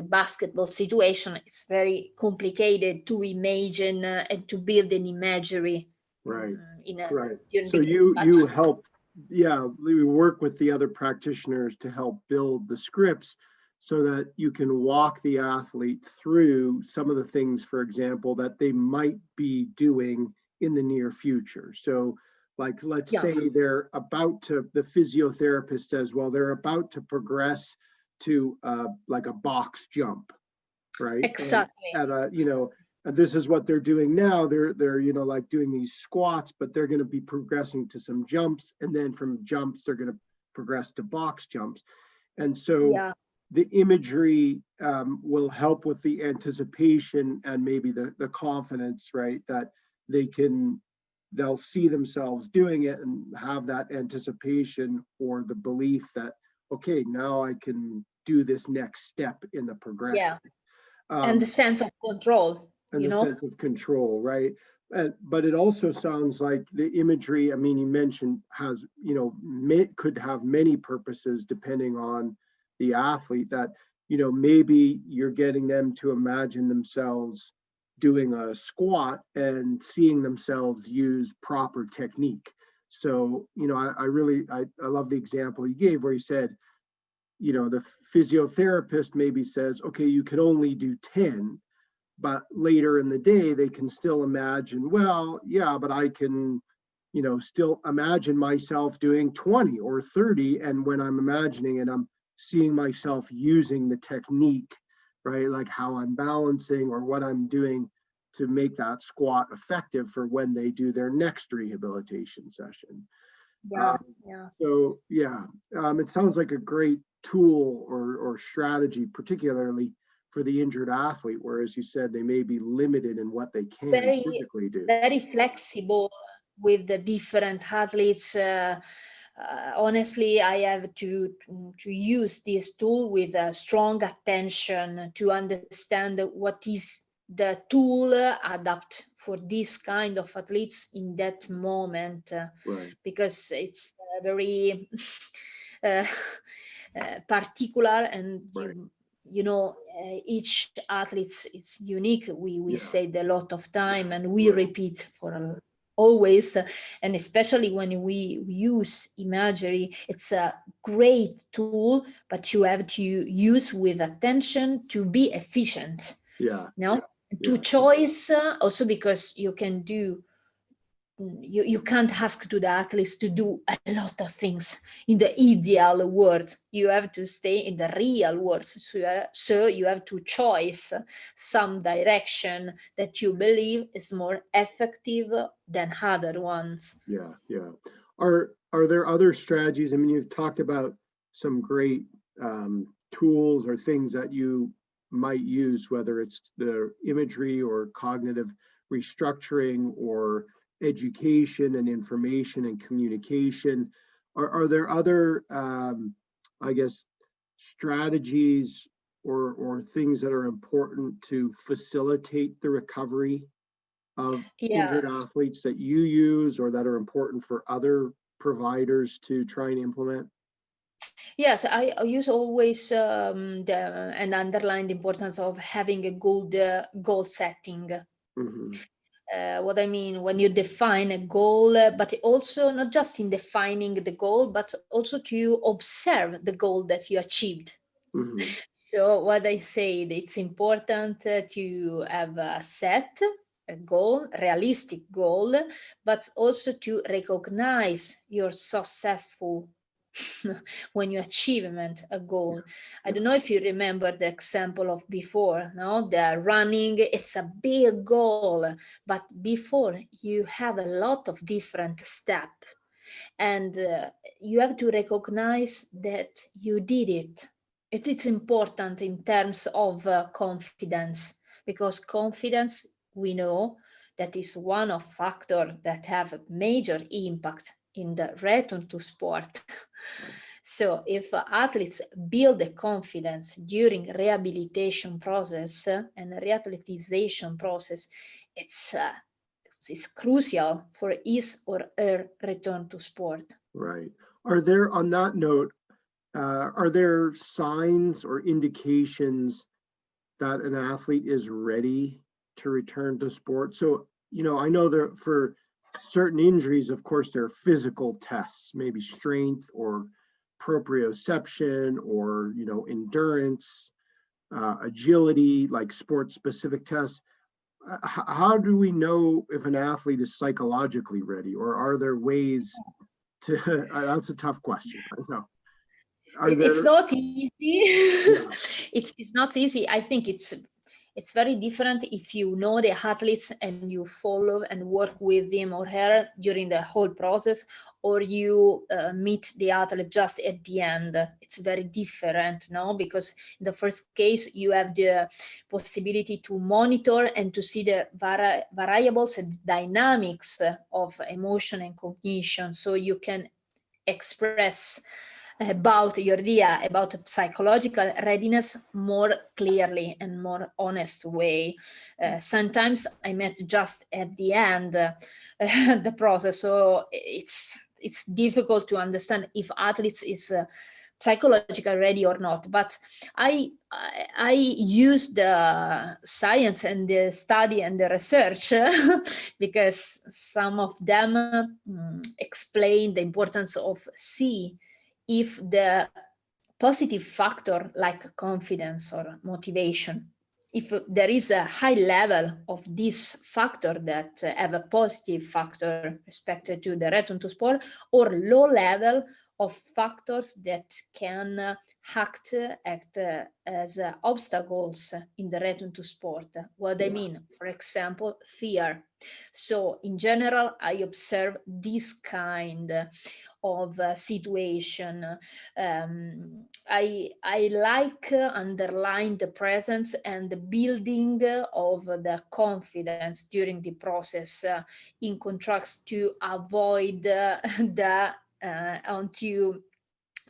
Speaker 2: basketball situation, it's very complicated to imagine and to build an imagery.
Speaker 1: So you help, we work with the other practitioners to help build the scripts so that you can walk the athlete through some of the things, for example, that they might be doing in the near future. So like, let's say they're about to, the physiotherapist says, well, they're about to progress to like a box jump, right?
Speaker 2: Exactly.
Speaker 1: And this is what they're doing now. They're like doing these squats, but they're going to be progressing to some jumps, and then from jumps they're going to progress to box jumps. And so the imagery will help with the anticipation and maybe the confidence, right? That they'll see themselves doing it and have that anticipation or the belief that, okay, now I can do this next step in the progression.
Speaker 2: And the sense of control.
Speaker 1: And the sense of control, right? But it also sounds like the imagery, I mean, you mentioned has, could have many purposes depending on the athlete, that, maybe you're getting them to imagine themselves doing a squat and seeing themselves use proper technique. So, I love the example you gave where you said, the physiotherapist maybe says, okay, you can only do 10, but later in the day they can still imagine, well, yeah, but I can, still imagine myself doing 20 or 30. And when I'm imagining it, I'm seeing myself using the technique, right? Like how I'm balancing or what I'm doing to make that squat effective for when they do their next rehabilitation session.
Speaker 2: Yeah, yeah.
Speaker 1: So yeah, it sounds like a great tool or strategy, particularly for the injured athlete, where, as you said, they may be limited in what they can
Speaker 2: Very,
Speaker 1: physically do.
Speaker 2: very flexible with the different athletes. Honestly, I have to use this tool with a strong attention to understand what is the tool adapt for this kind of athletes in that moment,
Speaker 1: Right.
Speaker 2: because it's very uh, particular, and
Speaker 1: Right.
Speaker 2: each athlete is unique. We
Speaker 1: Yeah.
Speaker 2: said a lot of time, and we
Speaker 1: Right.
Speaker 2: repeat for always, and especially when we use imagery, it's a great tool, but you have to use with attention to be efficient.
Speaker 1: Yeah.
Speaker 2: No, to
Speaker 1: Yeah.
Speaker 2: choice, also because you can't ask to the athletes to do a lot of things in the ideal world. You have to stay in the real world. So you have to choose some direction that you believe is more effective than other ones.
Speaker 1: Yeah. Yeah. Are there other strategies? I mean, you've talked about some great tools or things that you might use, whether it's the imagery or cognitive restructuring or education and information and communication. Are there other, I guess, strategies or things that are important to facilitate the recovery of
Speaker 2: Yeah.
Speaker 1: injured athletes that you use or that are important for other providers to try and implement?
Speaker 2: Yes, I use always and underline the importance of having a good goal setting.
Speaker 1: Mm-hmm.
Speaker 2: What I mean, when you define a goal, but also not just in defining the goal, but also to observe the goal that you achieved.
Speaker 1: Mm-hmm.
Speaker 2: So, what I said, it's important to have a set a goal, realistic goal, but also to recognize your successful when you achievement a goal. I
Speaker 1: Yeah.
Speaker 2: don't know if you remember the example of before, no? The running, it's a big goal, but before you have a lot of different steps, and you have to recognize that you did it. It's important in terms of confidence, because confidence, we know, that is one of factors that have a major impact in the return to sport.
Speaker 1: Right.
Speaker 2: So if athletes build the confidence during rehabilitation process and reathletization process, it's uh, it's crucial for his or her return to sport.
Speaker 1: Right. Are there, on that note, are there signs or indications that an athlete is ready to return to sport? So, I know there for certain injuries, of course, there are physical tests, maybe strength or proprioception or, endurance, agility, like sport specific tests. How do we know if an athlete is psychologically ready, or are there ways to, that's a tough question. I know. Are
Speaker 2: It's
Speaker 1: there,
Speaker 2: not easy.
Speaker 1: yeah,
Speaker 2: It's not easy. I think it's very different if you know the athletes and you follow and work with him or her during the whole process, or you meet the athlete just at the end. It's very different, no? Because in the first case you have the possibility to monitor and to see the variables and dynamics of emotion and cognition, so you can express about your idea about psychological readiness more clearly and more honest way. Sometimes I met just at the end the process, so it's difficult to understand if athletes is psychological ready or not. But I use the science and the study and the research because some of them explain the importance of see if the positive factor like confidence or motivation, if there is a high level of this factor that have a positive factor respected to the return to sport, or low level of factors that can act as obstacles in the return to sport. What I mean, for example, fear. So in general, I observe this kind of situation. I like underline the presence and the building of the confidence during the process, in contrast to avoid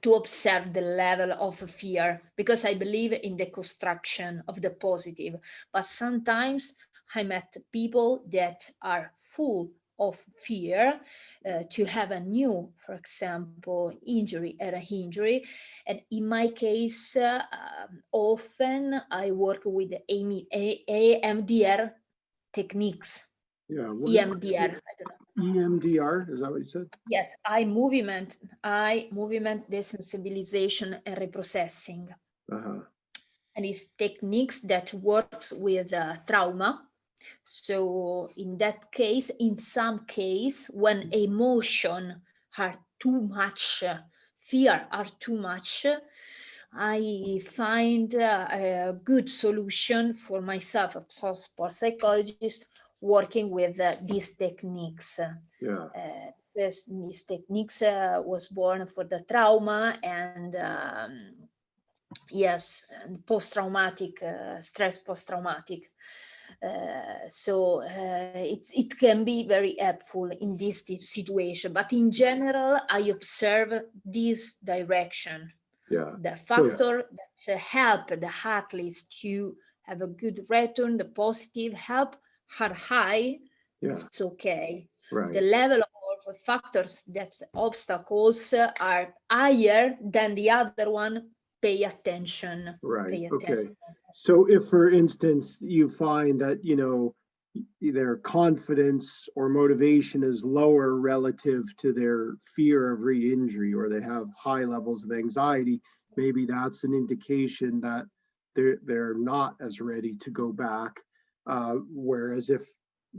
Speaker 2: to observe the level of fear, because I believe in the construction of the positive. But sometimes I met people that are full of fear to have a new, for example, injury. And in my case, often I work with EMDR techniques.
Speaker 1: Yeah.
Speaker 2: EMDR, I don't know.
Speaker 1: EMDR, is that what you said?
Speaker 2: Yes, eye movement desensibilization and reprocessing. And it's techniques that works with trauma. So in that case, in some case, when emotion are too much, fear are too much, I find a good solution for myself, a sports psychologist, working with these techniques. These techniques was born for the trauma and yes, and post-traumatic stress, post-traumatic. So it can be very helpful in this situation. But in general, I observe this direction. The factor that help the athletes to have a good return, the positive help are high. It's okay. The level of factors that obstacles are higher than the other one. Pay attention.
Speaker 1: Right. Okay. So if, for instance, you find that, their confidence or motivation is lower relative to their fear of re-injury, or they have high levels of anxiety, maybe that's an indication that they're not as ready to go back. Whereas if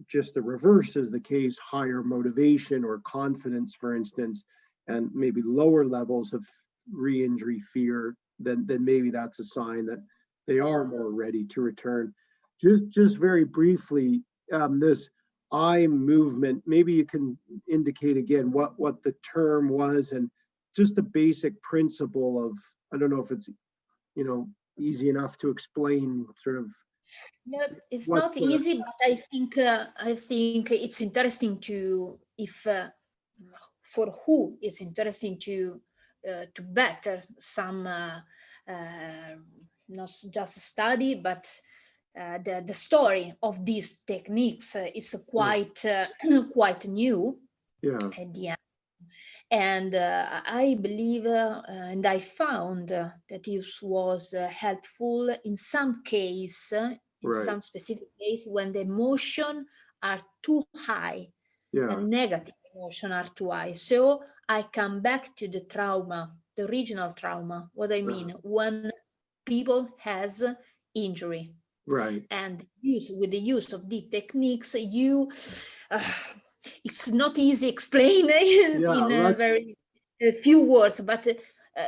Speaker 1: just the reverse is the case, higher motivation or confidence, for instance, and maybe lower levels of re-injury fear, then maybe that's a sign that they are more ready to return. Just very briefly, this eye movement, maybe you can indicate again what the term was and just the basic principle of, I don't know if it's, easy enough to explain sort of.
Speaker 2: No, it's not easy, but I think it's interesting to, if for who it's interesting to better some not just study, but the story of these techniques is quite quite new at the end. And I believe and I found that this was helpful in some case, in some specific case, when the emotion are too high and negative emotion are too high. So I come back to the trauma, the original trauma. What I mean, when people has injury, and with the use of the techniques, you it's not easy explain in a very few words, but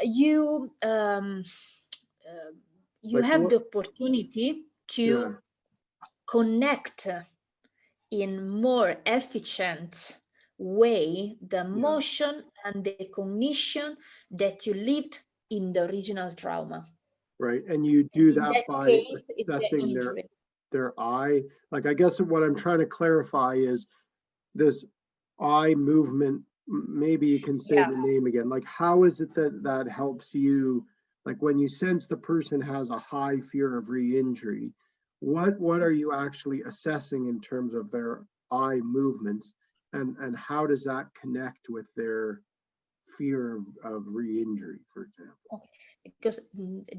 Speaker 2: you have the opportunity to connect in more efficient way the motion and the cognition that you lived in the original trauma.
Speaker 1: Right, and you do that by assessing their eye. Like, I guess what I'm trying to clarify is this eye movement maybe you can say
Speaker 2: Yeah.
Speaker 1: the name again. Like, how is it that that helps you? Like, when you sense the person has a high fear of re-injury, what are you actually assessing in terms of their eye movements, and how does that connect with their fear of re-injury, for example?
Speaker 2: Okay. Because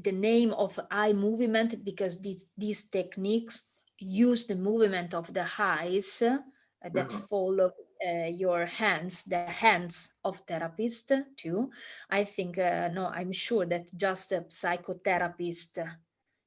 Speaker 2: the name of eye movement, because these techniques use the movement of the eyes that
Speaker 1: Uh-huh.
Speaker 2: follow your hands, the hands of therapist too. I think, no, I'm sure that just a psychotherapist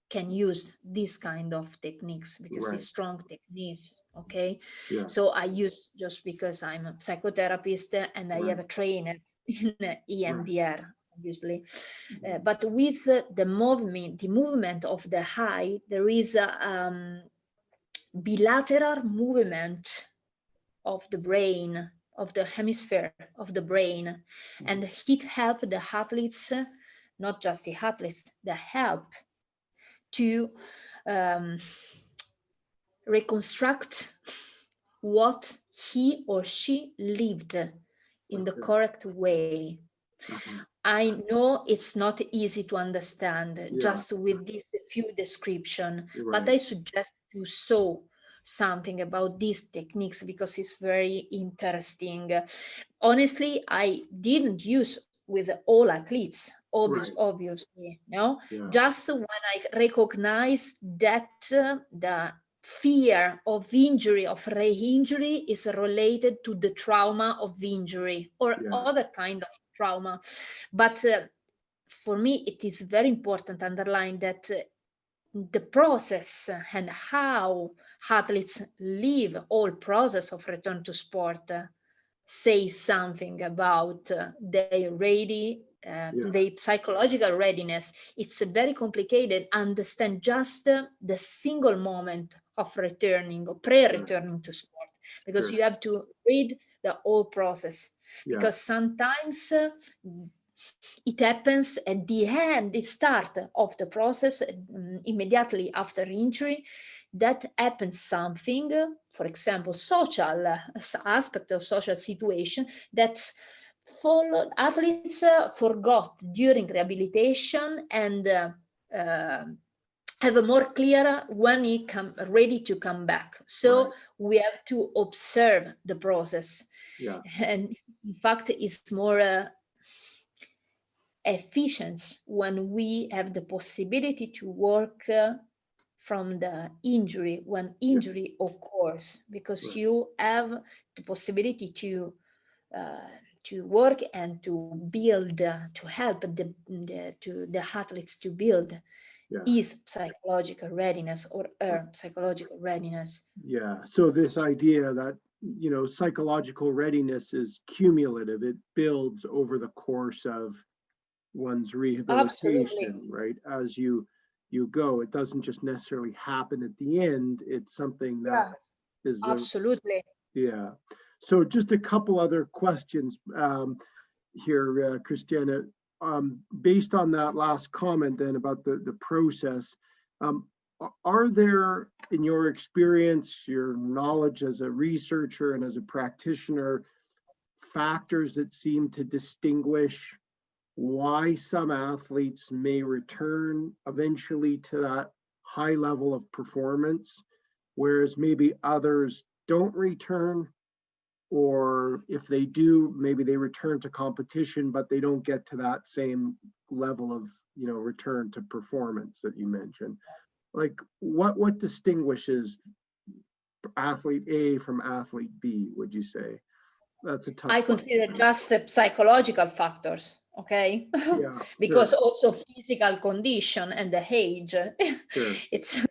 Speaker 2: can use this kind of techniques because it's
Speaker 1: Right.
Speaker 2: strong techniques. Okay.
Speaker 1: Yeah.
Speaker 2: So I use just because I'm a psychotherapist and I have
Speaker 1: Right.
Speaker 2: a trainer in
Speaker 1: Right.
Speaker 2: EMDR, obviously.
Speaker 1: Mhm.
Speaker 2: But with the movement of the eye, there is a bilateral movement of the brain, of the hemisphere of the brain, and
Speaker 1: Mhm.
Speaker 2: it help the athletes, not just the athletes, the help to um, reconstruct what he or she lived in the
Speaker 1: Okay.
Speaker 2: correct way.
Speaker 1: Uh-huh.
Speaker 2: I know it's not easy to understand
Speaker 1: Yeah.
Speaker 2: just with this few description,
Speaker 1: You're
Speaker 2: but
Speaker 1: right.
Speaker 2: I suggest you saw something about these techniques because it's very interesting. Honestly, I didn't use with all athletes,
Speaker 1: Right.
Speaker 2: obviously, no.
Speaker 1: Yeah.
Speaker 2: Just when I recognize that the fear of injury, of re-injury, is related to the trauma of injury or
Speaker 1: Yeah.
Speaker 2: other kind of trauma. But for me, it is very important to underline that the process and how athletes live all process of return to sport say something about
Speaker 1: Yeah.
Speaker 2: their psychological readiness. It's very complicated. Understand just the single moment of returning or
Speaker 1: Sure.
Speaker 2: pre-returning to sport because you
Speaker 1: Sure.
Speaker 2: have to read the whole process.
Speaker 1: Yeah.
Speaker 2: Because sometimes it happens at the end, the start of the process, immediately after injury, that happens something, for example, social aspect of social situation that followed athletes forgot during rehabilitation and uh, have a more clear when he come ready to come back. So
Speaker 1: Right.
Speaker 2: we have to observe the process,
Speaker 1: Yeah.
Speaker 2: and in fact, it's more efficient when we have the possibility to work from the injury when
Speaker 1: Yeah.
Speaker 2: injury occurs, because
Speaker 1: Right.
Speaker 2: you have the possibility uh, to work and to build, to help the athletes to build
Speaker 1: Yeah.
Speaker 2: his psychological readiness or her psychological readiness.
Speaker 1: Yeah. So this idea that, psychological readiness is cumulative, it builds over the course of one's
Speaker 2: Absolutely.
Speaker 1: rehabilitation, right? As you go, it doesn't just necessarily happen at the end. It's something that
Speaker 2: Yes,
Speaker 1: is the
Speaker 2: absolutely.
Speaker 1: yeah. So just a couple other questions here, Christiana. Based on that last comment then about the process, um, are there, in your experience, your knowledge as a researcher and as a practitioner, factors that seem to distinguish why some athletes may return eventually to that high level of performance, whereas maybe others don't return? Or if they do, maybe they return to competition, but they don't get to that same level of, return to performance that you mentioned. Like, what distinguishes athlete A from athlete B, would you say? That's a tough
Speaker 2: I
Speaker 1: question.
Speaker 2: consider just the psychological factors, okay?
Speaker 1: Yeah,
Speaker 2: Because
Speaker 1: sure,
Speaker 2: also physical condition and the age,
Speaker 1: sure.
Speaker 2: it's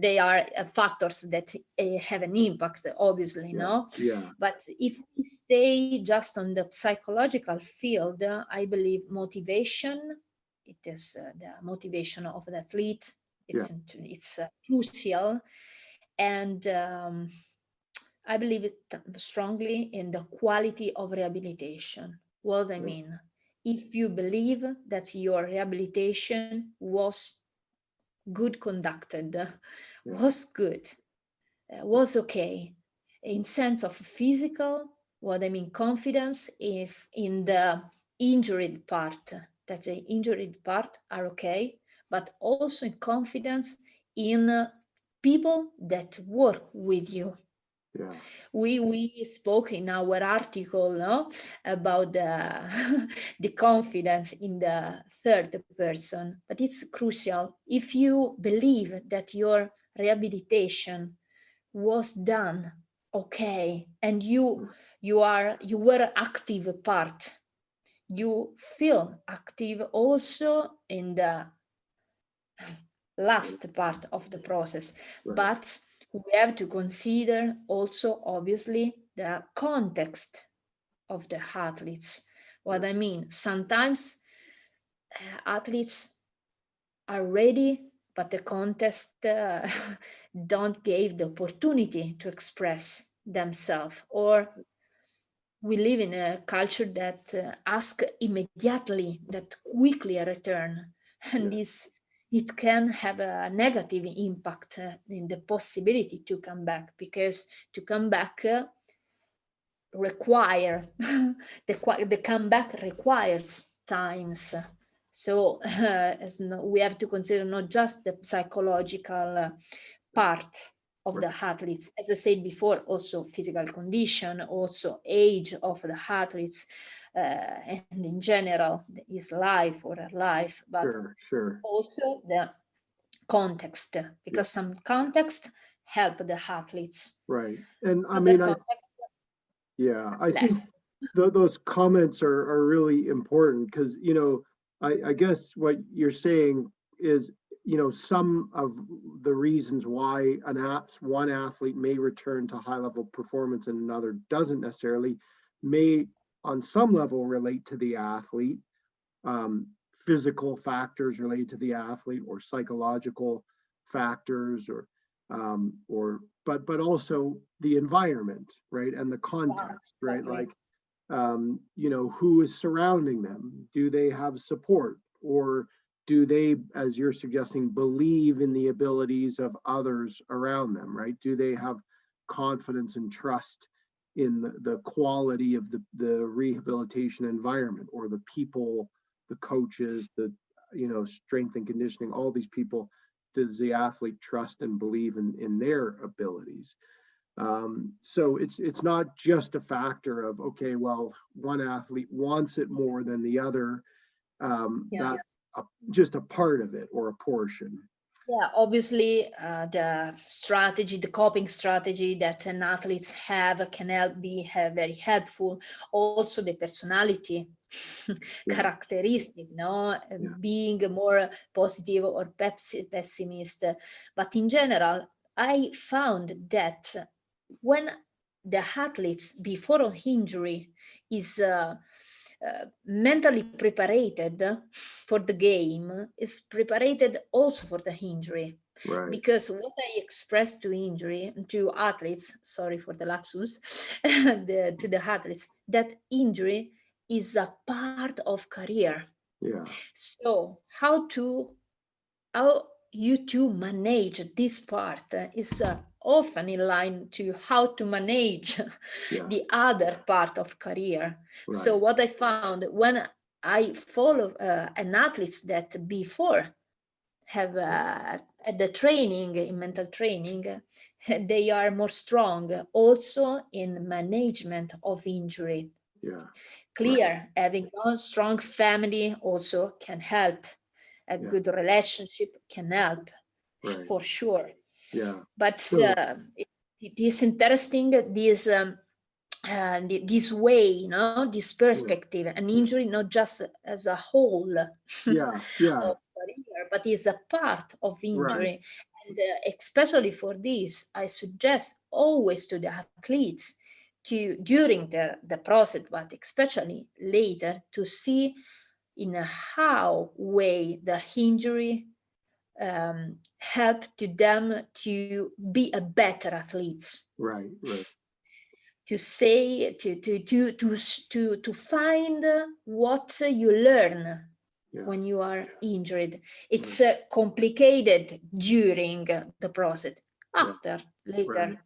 Speaker 2: they are factors that have an impact, obviously,
Speaker 1: Yeah,
Speaker 2: no?
Speaker 1: yeah,
Speaker 2: But if we stay just on the psychological field, I believe motivation, it is the motivation of the athlete,
Speaker 1: yeah,
Speaker 2: it's crucial. And I believe it strongly in the quality of rehabilitation. What I
Speaker 1: yeah,
Speaker 2: mean, if you believe that your rehabilitation was good conducted,
Speaker 1: yeah,
Speaker 2: was good, was okay, in sense of physical, What I mean, confidence if in the injured part, that the injured part are okay, but also in confidence in people that work with you.
Speaker 1: Yeah.
Speaker 2: We spoke in our article, no, about the the confidence in the third person, but it's crucial. If you believe that your rehabilitation was done okay, and you were active part, you feel active also in the last part of the process.
Speaker 1: Right.
Speaker 2: But we have to consider also, obviously, the context of the athletes. What I mean, sometimes athletes are ready, but the context don't give the opportunity to express themselves, or we live in a culture that asks immediately, that quickly a return, and
Speaker 1: Yeah.
Speaker 2: this it can have a negative impact in the possibility to come back, because to come back require the comeback requires times. So we have to consider not just the psychological part of
Speaker 1: Right.
Speaker 2: the athletes, as I said before, also physical condition, also age of the athletes, and in general his life or her life, but
Speaker 1: Sure. Sure.
Speaker 2: also the context,
Speaker 1: Yeah.
Speaker 2: because some context help the athletes,
Speaker 1: Right. And I
Speaker 2: other
Speaker 1: mean,
Speaker 2: context
Speaker 1: I think
Speaker 2: less.
Speaker 1: those comments are really important because, I guess what you're saying is, some of the reasons why one athlete may return to high level performance and another doesn't necessarily may on some level relate to the athlete, um, physical factors related to the athlete or psychological factors or but also the environment, right, and the
Speaker 2: Yeah,
Speaker 1: context, right,
Speaker 2: exactly.
Speaker 1: like who is surrounding them, do they have support, or do they, as you're suggesting, believe in the abilities of others around them, right, do they have confidence and trust in the quality of the rehabilitation environment or the people, the coaches, the strength and conditioning, all these people, does the athlete trust and believe in their abilities? So it's not just a factor of, okay, well, one athlete wants it more than the other.
Speaker 2: Yeah.
Speaker 1: That's just a part of it or a portion.
Speaker 2: Yeah, obviously, the strategy, the coping strategy that an athletes have can be very helpful. Also, the personality
Speaker 1: Yeah,
Speaker 2: characteristic, no,
Speaker 1: yeah,
Speaker 2: being more positive or pessimist. But in general, I found that when the athletes before injury is mentally prepared for the game, is prepared also for the injury,
Speaker 1: right.
Speaker 2: because what I expressed to athletes, sorry for the lapsus, to the athletes, that injury is a part of career.
Speaker 1: Yeah,
Speaker 2: So how you to manage this part is often in line to how to manage
Speaker 1: yeah,
Speaker 2: the other part of career. So
Speaker 1: right.
Speaker 2: what I found when I follow an athlete that before have
Speaker 1: Yeah,
Speaker 2: at the training, in mental training, they are more strong also in management of injury.
Speaker 1: yeah, right.
Speaker 2: Clear, having a strong family also can help. A
Speaker 1: Yeah,
Speaker 2: good relationship can help,
Speaker 1: right.
Speaker 2: for sure.
Speaker 1: Yeah.
Speaker 2: But
Speaker 1: So
Speaker 2: it is interesting, this this way, this
Speaker 1: yeah,
Speaker 2: perspective, an injury not just as a whole
Speaker 1: yeah, yeah,
Speaker 2: of career, but is a part of
Speaker 1: right.
Speaker 2: injury. And especially for this, I suggest always to the athletes to, during the process, but especially later, to see in a how way the injury help to them to be a better athletes,
Speaker 1: Right, right.
Speaker 2: to say to find what you learn
Speaker 1: Yeah,
Speaker 2: when you are injured.
Speaker 1: right.
Speaker 2: It's complicated during the process.
Speaker 1: Yeah,
Speaker 2: After, later,
Speaker 1: right.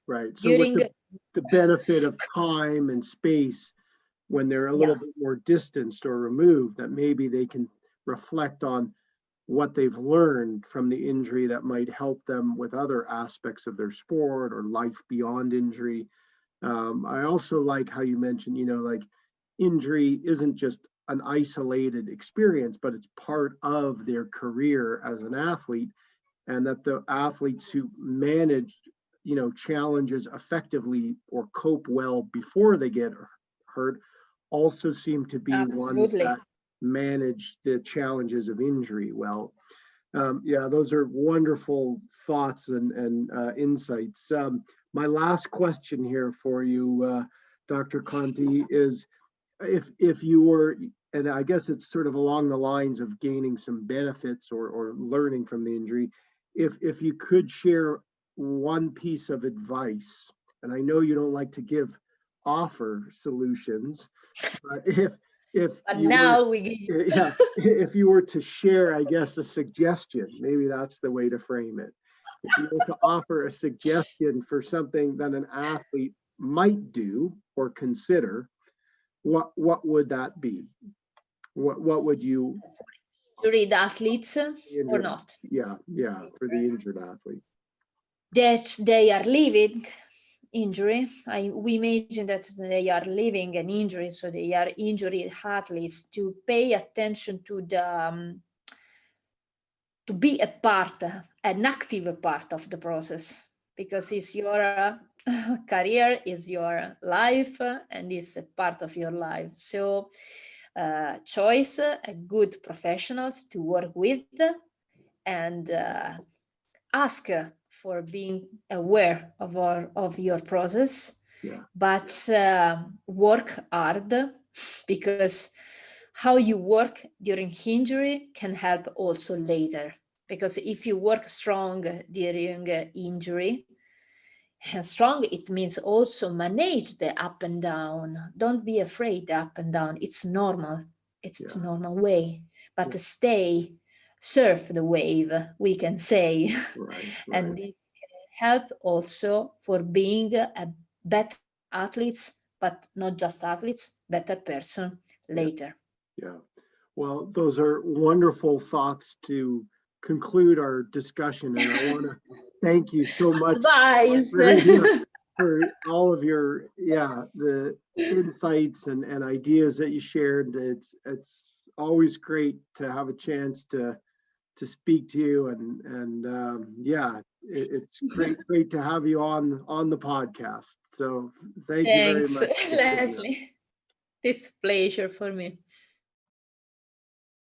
Speaker 1: Right. So with
Speaker 2: during
Speaker 1: the benefit of time and space, when they're a little
Speaker 2: yeah,
Speaker 1: bit more distanced or removed, that maybe they can reflect on what they've learned from the injury that might help them with other aspects of their sport or life beyond injury. I also like how you mentioned, like injury isn't just an isolated experience, but it's part of their career as an athlete, and that the athletes who manage, challenges effectively or cope well before they get hurt also seem to be ones
Speaker 2: absolutely.
Speaker 1: that manage the challenges of injury well. Yeah, those are wonderful thoughts and insights. My last question here for you, Dr. Conti, is if you were, and I guess it's sort of along the lines of gaining some benefits or learning from the injury, if you could share one piece of advice, and I know you don't like to offer solutions, but if
Speaker 2: But
Speaker 1: you were,
Speaker 2: now we
Speaker 1: yeah, if you were to share, I guess, a suggestion, maybe that's the way to frame it. If you were to offer a suggestion for something that an athlete might do or consider, what would that be? What would you
Speaker 2: read athletes or
Speaker 1: injured?
Speaker 2: not,
Speaker 1: Yeah, for the injured athlete.
Speaker 2: that they are living injury. We imagine that they are living an injury, so they are injured athletes, to pay attention to to be a part, an active part of the process, because it's your career, is your life, and it's a part of your life. So choice good professionals to work with, and ask for being aware of your process,
Speaker 1: Yeah,
Speaker 2: but work hard, because how you work during injury can help also later. Because if you work strong during injury, and strong, it means also manage the up and down. Don't be afraid the up and down. It's normal. It's
Speaker 1: yeah,
Speaker 2: normal way. But
Speaker 1: yeah.
Speaker 2: stay, surf the wave, we can say.
Speaker 1: Right, right.
Speaker 2: And it can help also for being a better athletes, but not just athletes, better person
Speaker 1: Yeah,
Speaker 2: later.
Speaker 1: yeah. Well, those are wonderful thoughts to conclude our discussion, and I want to thank you so much
Speaker 2: Advice.
Speaker 1: for, yeah, for all of your, the insights and ideas that you shared. It's always great to have a chance to speak to you, and yeah, it's great to have you on the podcast. So thank you very
Speaker 2: Thanks,
Speaker 1: much, Christiana.
Speaker 2: Leslie. It's a pleasure for me.